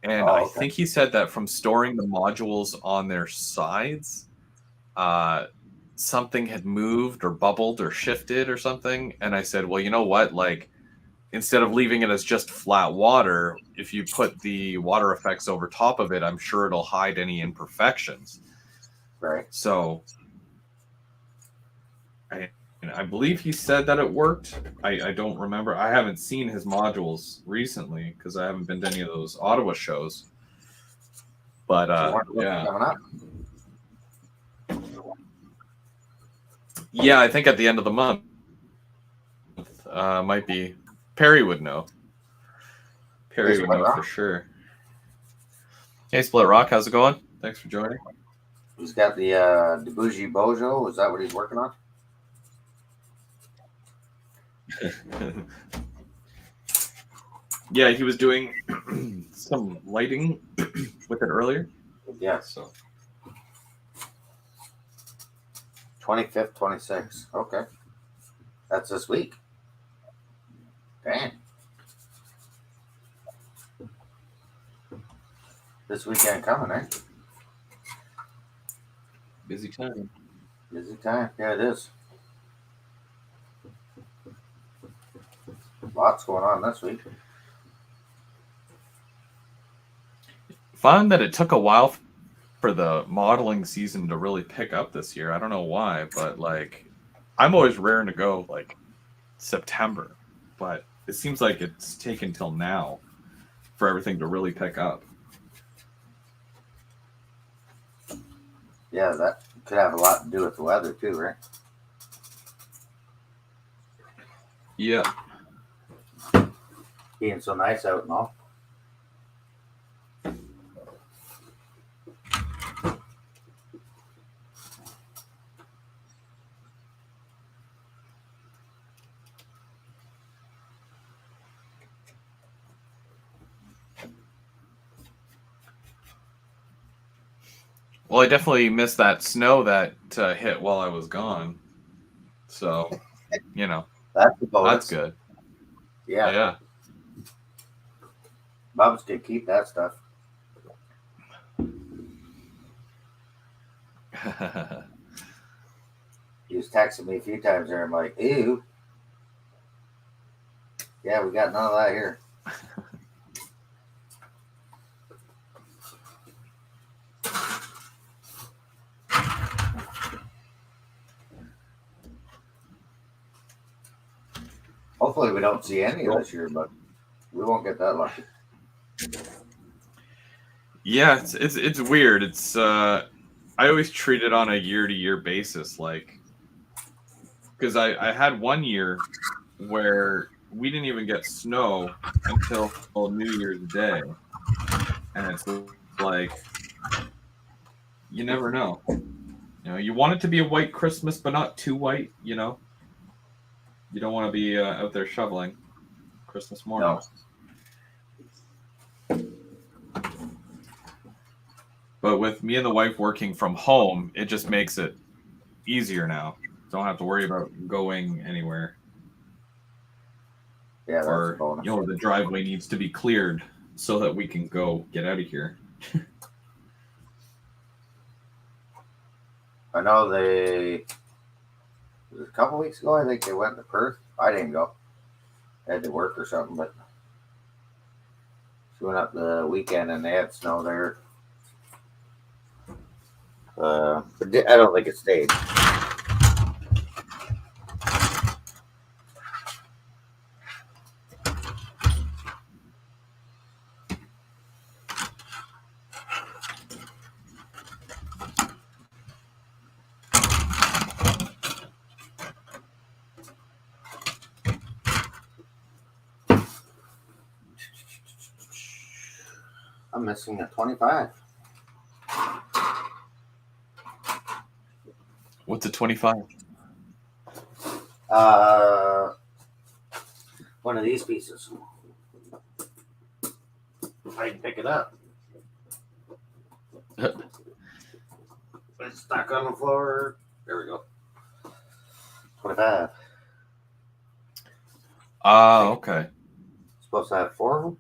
And I think he said that from storing the modules on their sides, something had moved or bubbled or shifted or something. And I said, well, you know what? Like, instead of leaving it as just flat water, if you put the water effects over top of it, I'm sure it'll hide any imperfections. Right. So I believe he said that it worked. I don't remember. I haven't seen his modules recently because I haven't been to any of those Ottawa shows. But yeah. Coming up? Yeah, I think at the end of the month. Might be. Perry would know. Perry would know for sure. Hey, Split Rock, how's it going? Thanks for joining. He's got the DeBougie Bojo. Is that what he's working on? Yeah, he was doing some lighting with it earlier. Yeah, So 25th, 26th. Okay, that's this week. Dang, this weekend coming, eh? busy time. Busy time. Yeah, it is. Lots going on this week. Found that it took a while for the modeling season to really pick up this year. I don't know why, but like I'm always raring to go like September, but it seems like it's taken till now for everything to really pick up. Yeah, that could have a lot to do with the weather too, right? Yeah. Being so nice out and all. Well, I definitely missed that snow that hit while I was gone. So, you know, That's the that's bonus. good. Yeah, Yeah. Bubs could keep that stuff. He was texting me a few times there. I'm like, ew. Yeah, we got none of that here. Hopefully, we don't see any of this year, but we won't get that lucky. Yeah, it's weird. It's I always treat it on a year to year basis, like because I had one year where we didn't even get snow until New Year's Day, and it's like you never know. You know, you want it to be a white Christmas, but not too white. You know, you don't want to be out there shoveling Christmas morning. No. But with me and the wife working from home, it just makes it easier now. Don't have to worry about going anywhere. Yeah, that's a Or bonus. the driveway needs to be cleared so that we can go get out of here. I know it was a couple weeks ago. I think they went to Perth. I didn't go. I had to work or something, but she went up the weekend and they had snow there. But I don't think it stayed. I'm missing a 25. What's a 25? One of these pieces. I can pick it up. It's stuck on the floor. There we go. 25. Okay. Supposed to have 4 of them?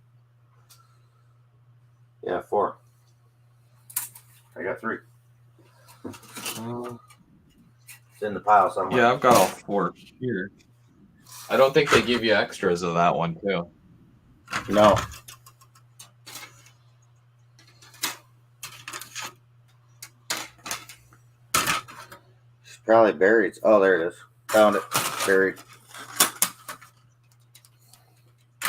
Yeah, 4. I got 3. It's in the pile somewhere. Yeah, I've got all 4 here. I don't think they give you extras of that one, too. No. She's probably buried. Oh, there it is. Found it. Buried. A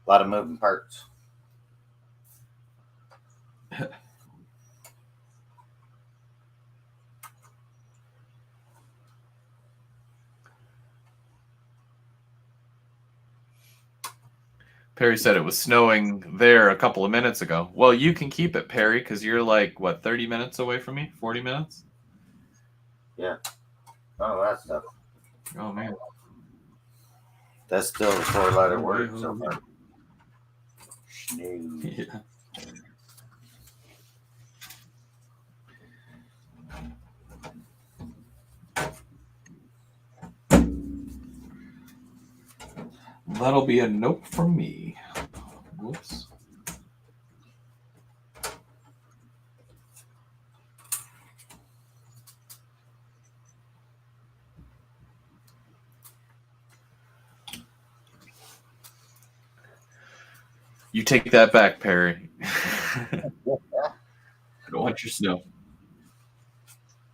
lot of moving parts. Perry said it was snowing there a couple of minutes ago. Well, you can keep it, Perry, because you're like, what, 30 minutes away from me? 40 minutes? Yeah. Oh, that stuff. Oh, man. That's still the four-letter Oh, hey, word so ho. far. Snooze. Yeah. That'll be a nope from me. Whoops. You take that back, Perry. I don't want your snow.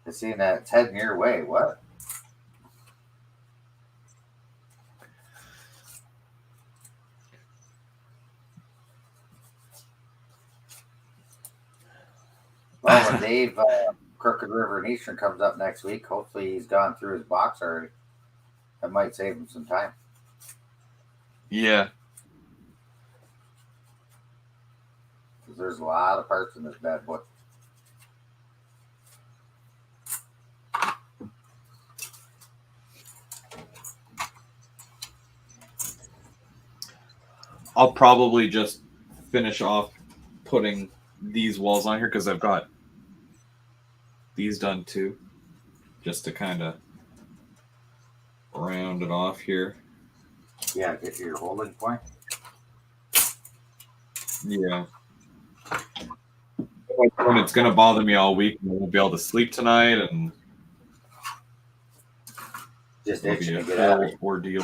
I seen that it's heading your way. What? Well, when Dave Crooked River and Eastern comes up next week, hopefully he's gone through his box already. That might save him some time. Yeah. Because there's a lot of parts in this bad boy. I'll probably just finish off putting these walls on here because I've got these done too, just to kind of round it off here. Yeah, get your holding point. Yeah. And it's going to bother me all week, and I won't be able to sleep tonight, and Just it'll be itching a to get out of whole ordeal.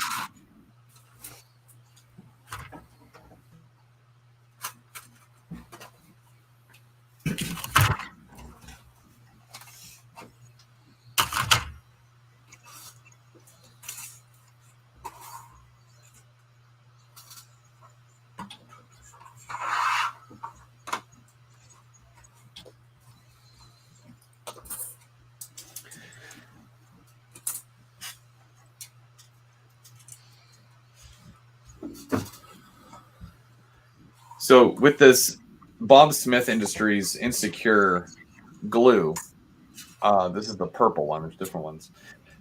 So with this Bob Smith Industries Insecure glue, this is the purple one. There's different ones.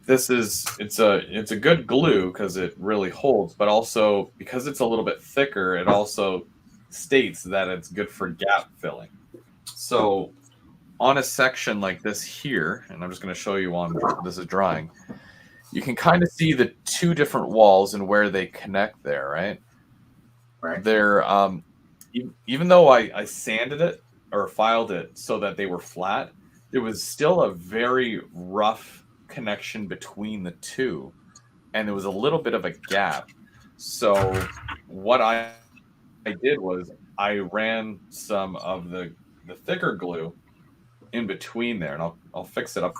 It's a good glue because it really holds, but also because it's a little bit thicker, it also states that it's good for gap filling. So on a section like this here, and I'm just going to show you on this is drawing, you can kind of see the two different walls and where they connect there, right? right? They're even though I sanded it or filed it so that they were flat, there was still a very rough connection between the two, and there was a little bit of a gap. So what I did was I ran some of the thicker glue in between there, and I'll fix it up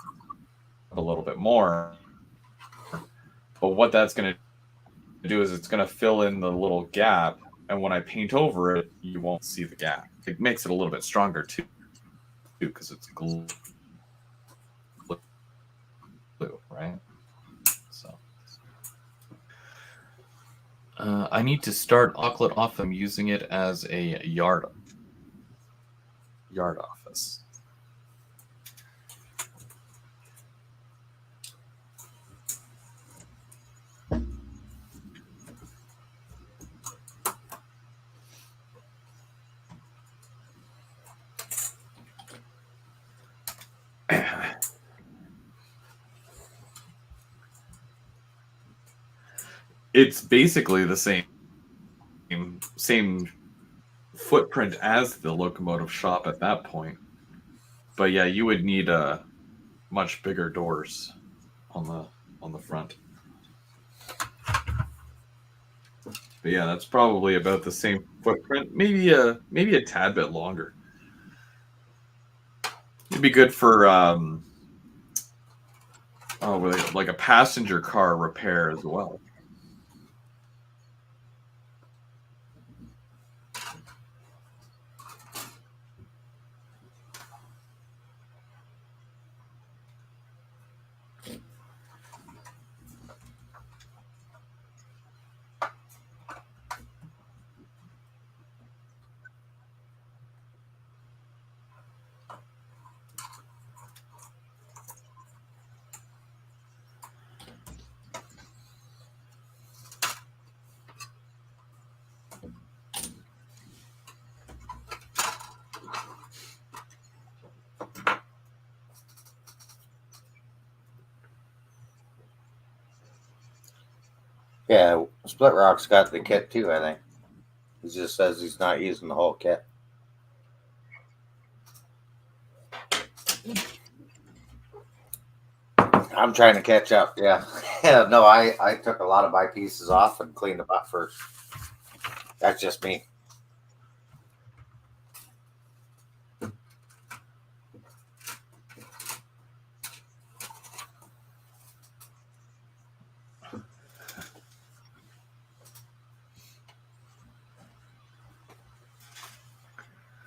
a little bit more. But what that's going to do is it's going to fill in the little gap, and when I paint over it, you won't see the gap. It makes it a little bit stronger too, because it's glue, right? So I need to start Auckland off. I'm using it as a yard office. It's basically the same footprint as the locomotive shop at that point. But yeah, you would need much bigger doors on the front. But yeah, that's probably about the same footprint, maybe a tad bit longer. It'd be good for like a passenger car repair as well. Yeah, Split Rock's got the kit too, I think. He just says he's not using the whole kit. I'm trying to catch up, yeah. Yeah, no, I took a lot of my pieces off and cleaned them up first. That's just me.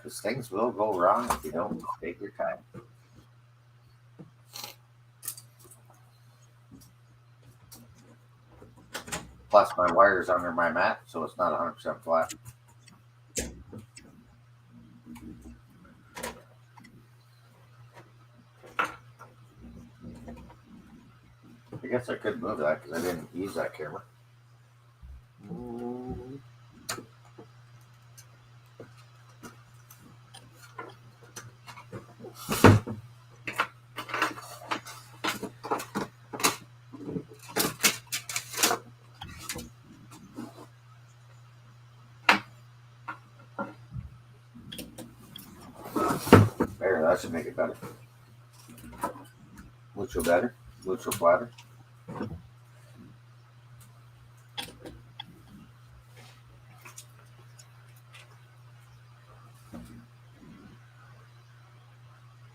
Because things will go wrong if you don't take your time. Plus, my wire's under my mat, so it's not 100% flat. I guess I could move that because I didn't use that camera. There, that should make it better. Mucho better. Mucho flatter.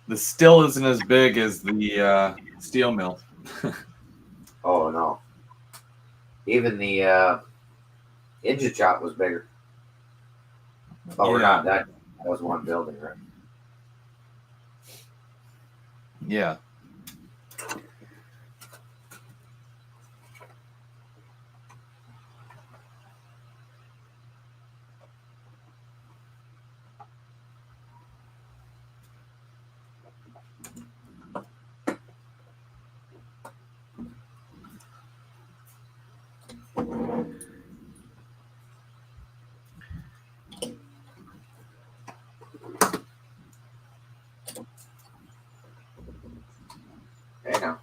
The still isn't as big as the steel mill. Oh, no. Even the engine shop was bigger. But we're not that. That was one building, right? Yeah. Hey, now.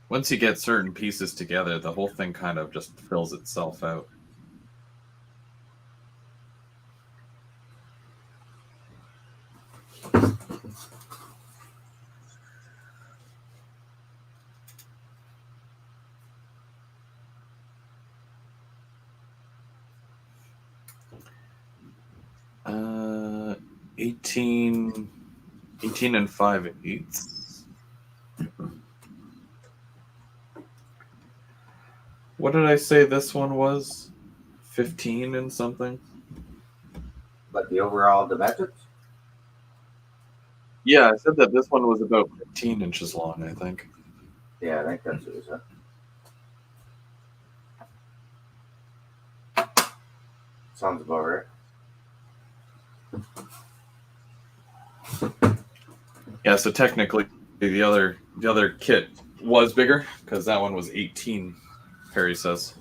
Once you get certain pieces together, the whole thing kind of just fills itself out. Uh, 18 and 5/8. What did I say this one was? 15 and something? But the overall dimensions? Yeah, I said that this one was about 15 inches long, I think. Yeah, I think that's what it is. Sounds about right. Yeah, so technically the other kit was bigger because that one was 18, Perry says.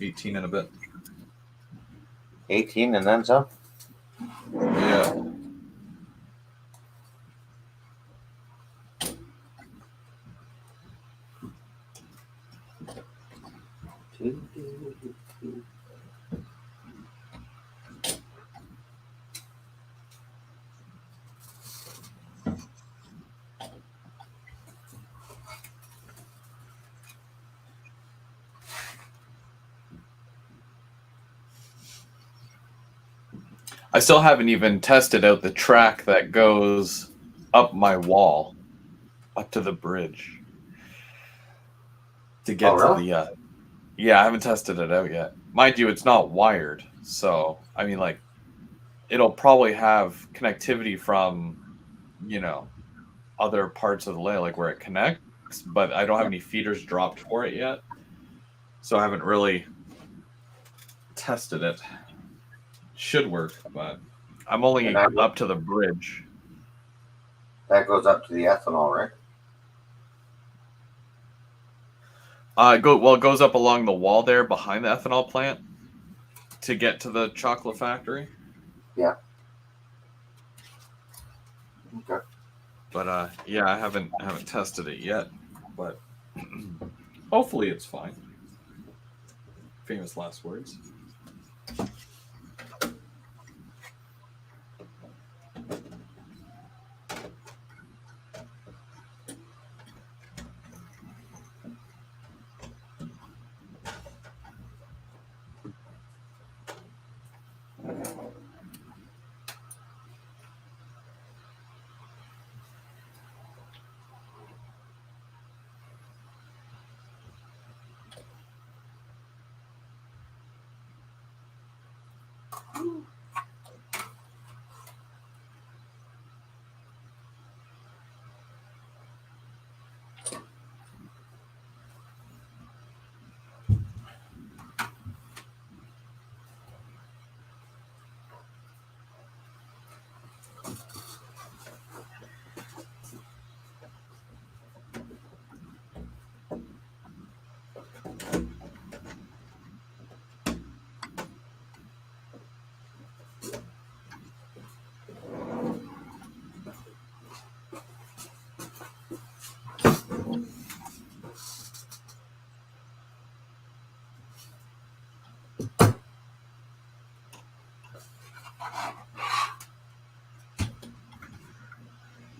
18 and a bit. 18 and then some? Yeah. I still haven't even tested out the track that goes up my wall, up to the bridge, to get Oh, really? to the. Yeah, I haven't tested it out yet. mind you, it's not wired. So I mean, like, it'll probably have connectivity from, you know, other parts of the layer, like where it connects. But I don't have Yeah. any feeders dropped for it yet, so I haven't really tested it. Should work, but I'm And only up to the bridge. that goes up to the ethanol, right? It goes up along the wall there behind the ethanol plant to get to the chocolate factory. Yeah. Okay. But yeah, I haven't tested it yet. But hopefully it's fine. Famous last words.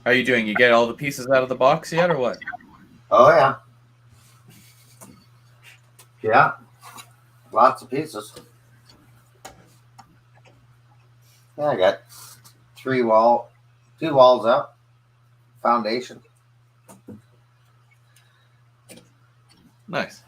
How are you doing? You get all the pieces out of the box yet, or what? Oh yeah. Yeah. Lots of pieces. Yeah, I got two walls up, foundation. Nice.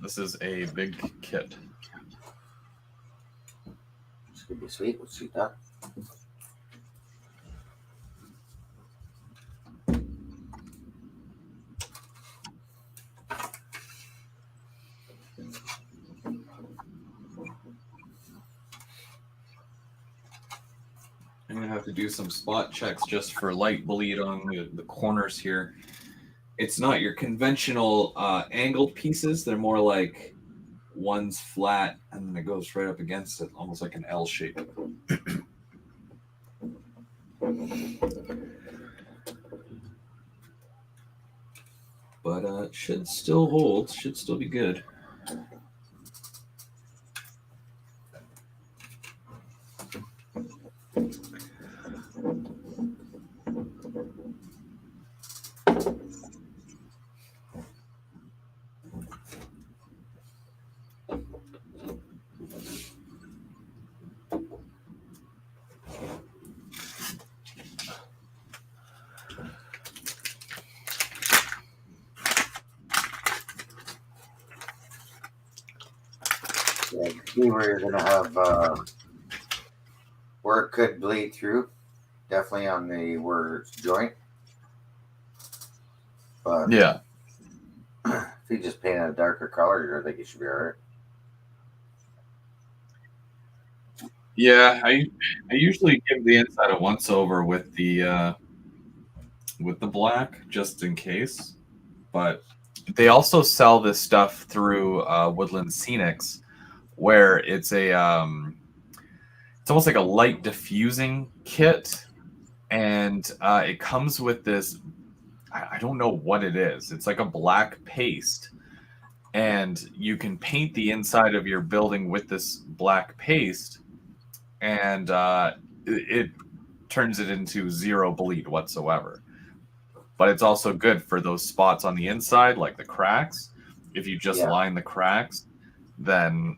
This is a big kit. This could be sweet. Let's see that. I'm gonna have to do some spot checks just for light bleed on the corners here. It's not your conventional angled pieces. They're more like one's flat and then it goes right up against it, almost like an L shape. But it should still hold. Should still be good. Yeah, see where you're gonna have where it could bleed through. Definitely on the where it's joint. But Yeah. if you just paint it a darker color, I think you should be alright. Yeah, I usually give the inside a once over with the black just in case. But they also sell this stuff through Woodland Scenics, where it's it's almost like a light diffusing kit, and it comes with this. I don't know what it is. It's like a black paste, and you can paint the inside of your building with this black paste, and it turns it into zero bleed whatsoever. But it's also good for those spots on the inside, like the cracks. If you just Yeah. line the cracks, then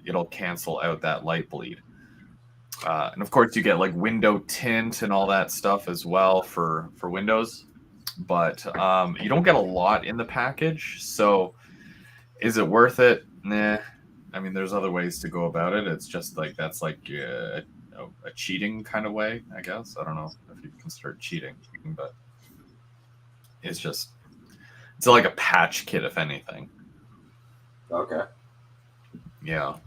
it'll cancel out that light bleed. And of course, you get like window tint and all that stuff as well for windows. But you don't get a lot in the package. So is it worth it? Nah. I mean, there's other ways to go about it. It's just like that's like a cheating kind of way, I guess. I don't know if you consider it cheating, but it's just it's like a patch kit, if anything. Okay. Yeah.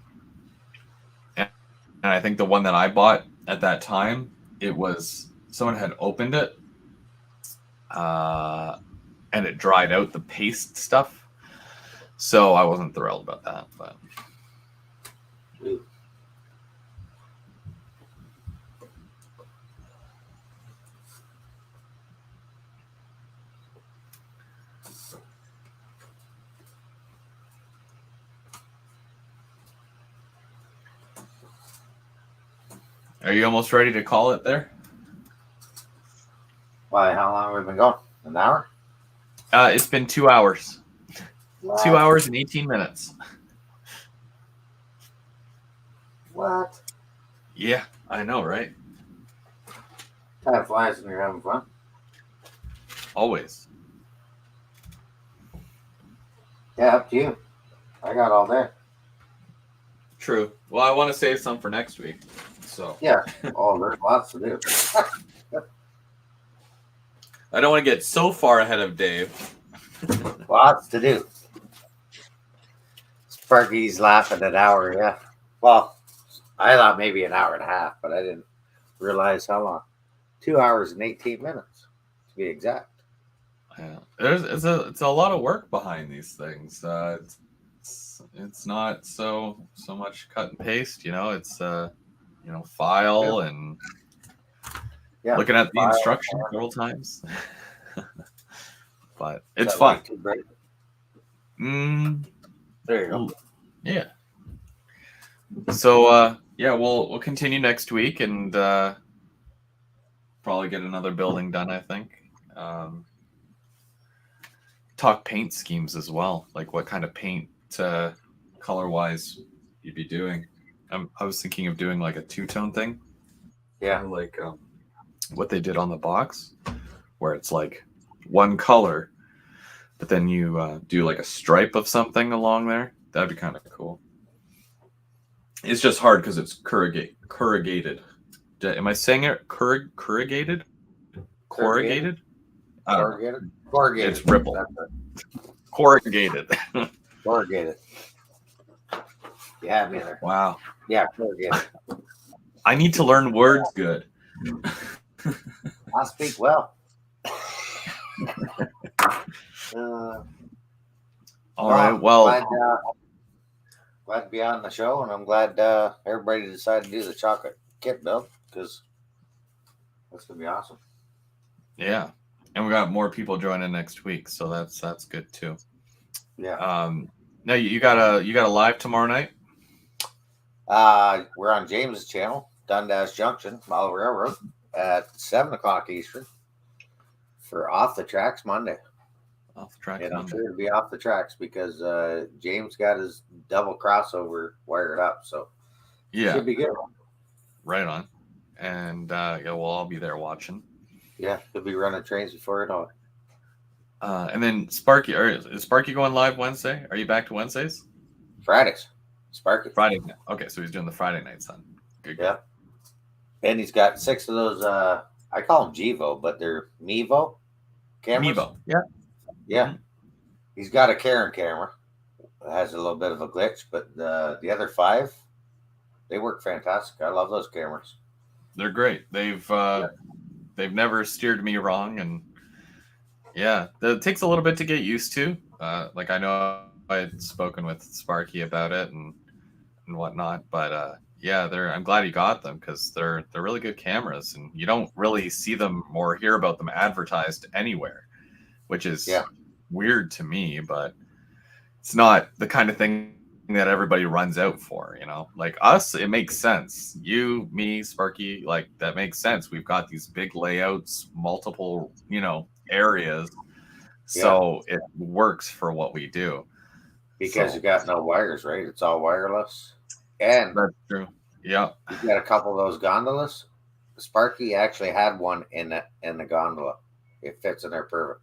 And I think the one that I bought at that time, it was someone had opened it, and it dried out the paste stuff. So I wasn't thrilled about that. But Ooh. are you almost ready to call it there? Why? How long have we been going? An hour? It's been 2 hours. What? 2 hours and 18 minutes. What? Yeah, I know, right? Time flies when you're having fun. Always. Yeah, up to you. I got all day. True. Well, I want to save some for next week. So Yeah. Oh, there's lots to do. I don't want to get so far ahead of Dave. Lots to do. Sparky's laughing an hour, yeah. Well, I thought maybe an hour and a half, but I didn't realize how long. 2 hours and 18 minutes, to be exact. Yeah, it's a lot of work behind these things. It's not so much cut and paste. It's file and Yeah. looking at the File, instructions several times. But it's that fun. like to break? Mm, There you go. yeah. So yeah, we'll continue next week and probably get another building done. I think. Talk paint schemes as well, like what kind of paint color wise you'd be doing. I was thinking of doing like a two-tone thing, Yeah. like what they did on the box, where it's like one color, but then you do like a stripe of something along there. That'd be kind of cool. It's just hard because it's corrugated. Am I saying it corrugated? Corrugated? I don't know. Corrugated? Corrugated. It's ripple. That's Corrugated. it. Corrugated. You have me there. Wow. Yeah, corrugated. I need to learn words good. I speak well. All right. Well, glad to be on the show, and I'm glad everybody decided to do the chocolate kit build because that's gonna be awesome. yeah, and we got more people joining next week, so that's good too. Yeah. Now you got a live tomorrow night. We're on James's channel, Dundas Junction, Mile Railroad, at 7:00 Eastern for Off the Tracks Monday. Off the track. And I'm sure it'll be off the tracks because James got his double crossover wired up, so Yeah, should be good. right on. And yeah, we'll all be there watching. Yeah, he'll be running trains before it all. And then Sparky, is Sparky going live Wednesday? Are you back to Wednesdays? Fridays, Sparky. Friday. Okay, so he's doing the Friday nights then. Good. Yeah. And he's got 6 of those, I call them Gevo, but they're Mevo cameras. Mevo. Yeah. Yeah. Mhm. He's got a Karen camera. It has a little bit of a glitch, but the other 5, they work fantastic. I love those cameras. They're great. They've never steered me wrong, and yeah, it takes a little bit to get used to. Like I know I had spoken with Sparky about it and whatnot, but Yeah, I'm glad you got them because they're really good cameras, and you don't really see them or hear about them advertised anywhere, which is Yeah. weird to me. But it's not the kind of thing that everybody runs out for. Like us, it makes sense. You, me, Sparky, like that makes sense. We've got these big layouts, multiple areas, Yeah. so it works for what we do. Because you So got no wires, right? It's all wireless. And that's true. Yeah. you got a couple of those gondolas. Sparky actually had one in the gondola. It fits in there perfect.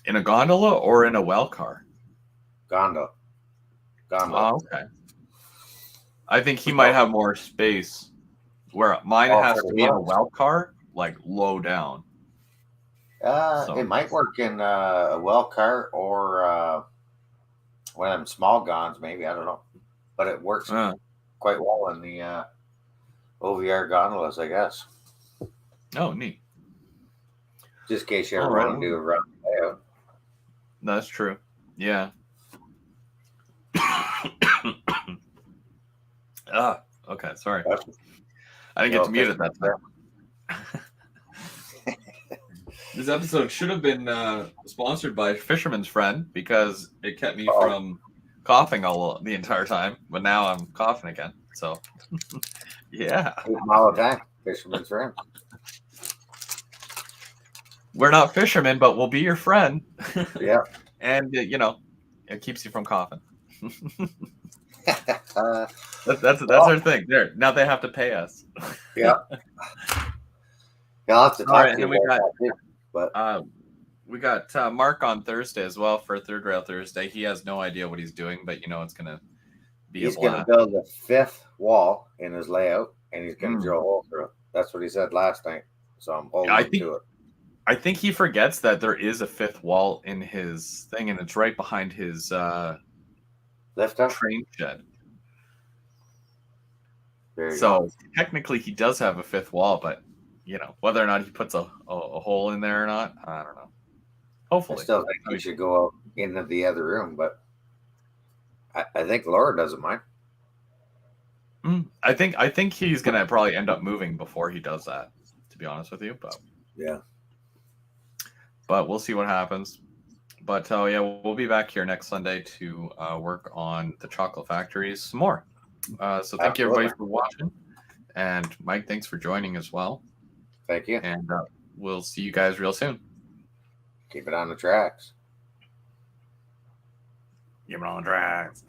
In a gondola or in a well car? Gondola. Gondola. Oh, okay. I think he might So, have more space where mine oh, for has the to be in a wheels. well car, like low down. It So, might work in a well car or one of them small gons, maybe. I don't know. But it works uh, quite well in the OVR gondolas, I guess. oh, neat. Just in case you All ever right. want to do a round layout. That's true. Yeah. Okay. Sorry. That's, I didn't you get know, to mute it that fisherman's time. This episode should have been sponsored by Fisherman's Friend because it kept me Oh, from coughing the entire time, but now I'm coughing again. So, yeah. keep them all the time. Fisherman's friend. We're not fishermen, but we'll be your friend. Yeah. And, it keeps you from coughing. uh, That's well, our thing. There. Now they have to pay us. yeah. Yeah, I'll have to All right, talk and to you then we about got that too. But uh, Mark on Thursday as well for Third Rail Thursday. He has no idea what he's doing, but it's gonna be a he's going to blast. build a fifth wall in his layout, and he's going to Mm. drill a hole through it. That's what he said last night. So I'm holding I him think to it. I think he forgets that there is a fifth wall in his thing, and it's right behind his Lift up. train shed. There you go. So technically, he does have a fifth wall, but whether or not he puts a hole in there or not, I don't know. I Hopefully, still think he should go out into the other room, but I think Laura doesn't mind. I think he's gonna probably end up moving before he does that. To be honest with you, Yeah. but we'll see what happens. But yeah, we'll be back here next Sunday to work on the chocolate factories some more. So thank you everybody for watching, and Mike, thanks for joining as well. Thank you. And we'll see you guys real soon. Keep it on the tracks. Keep it on the tracks.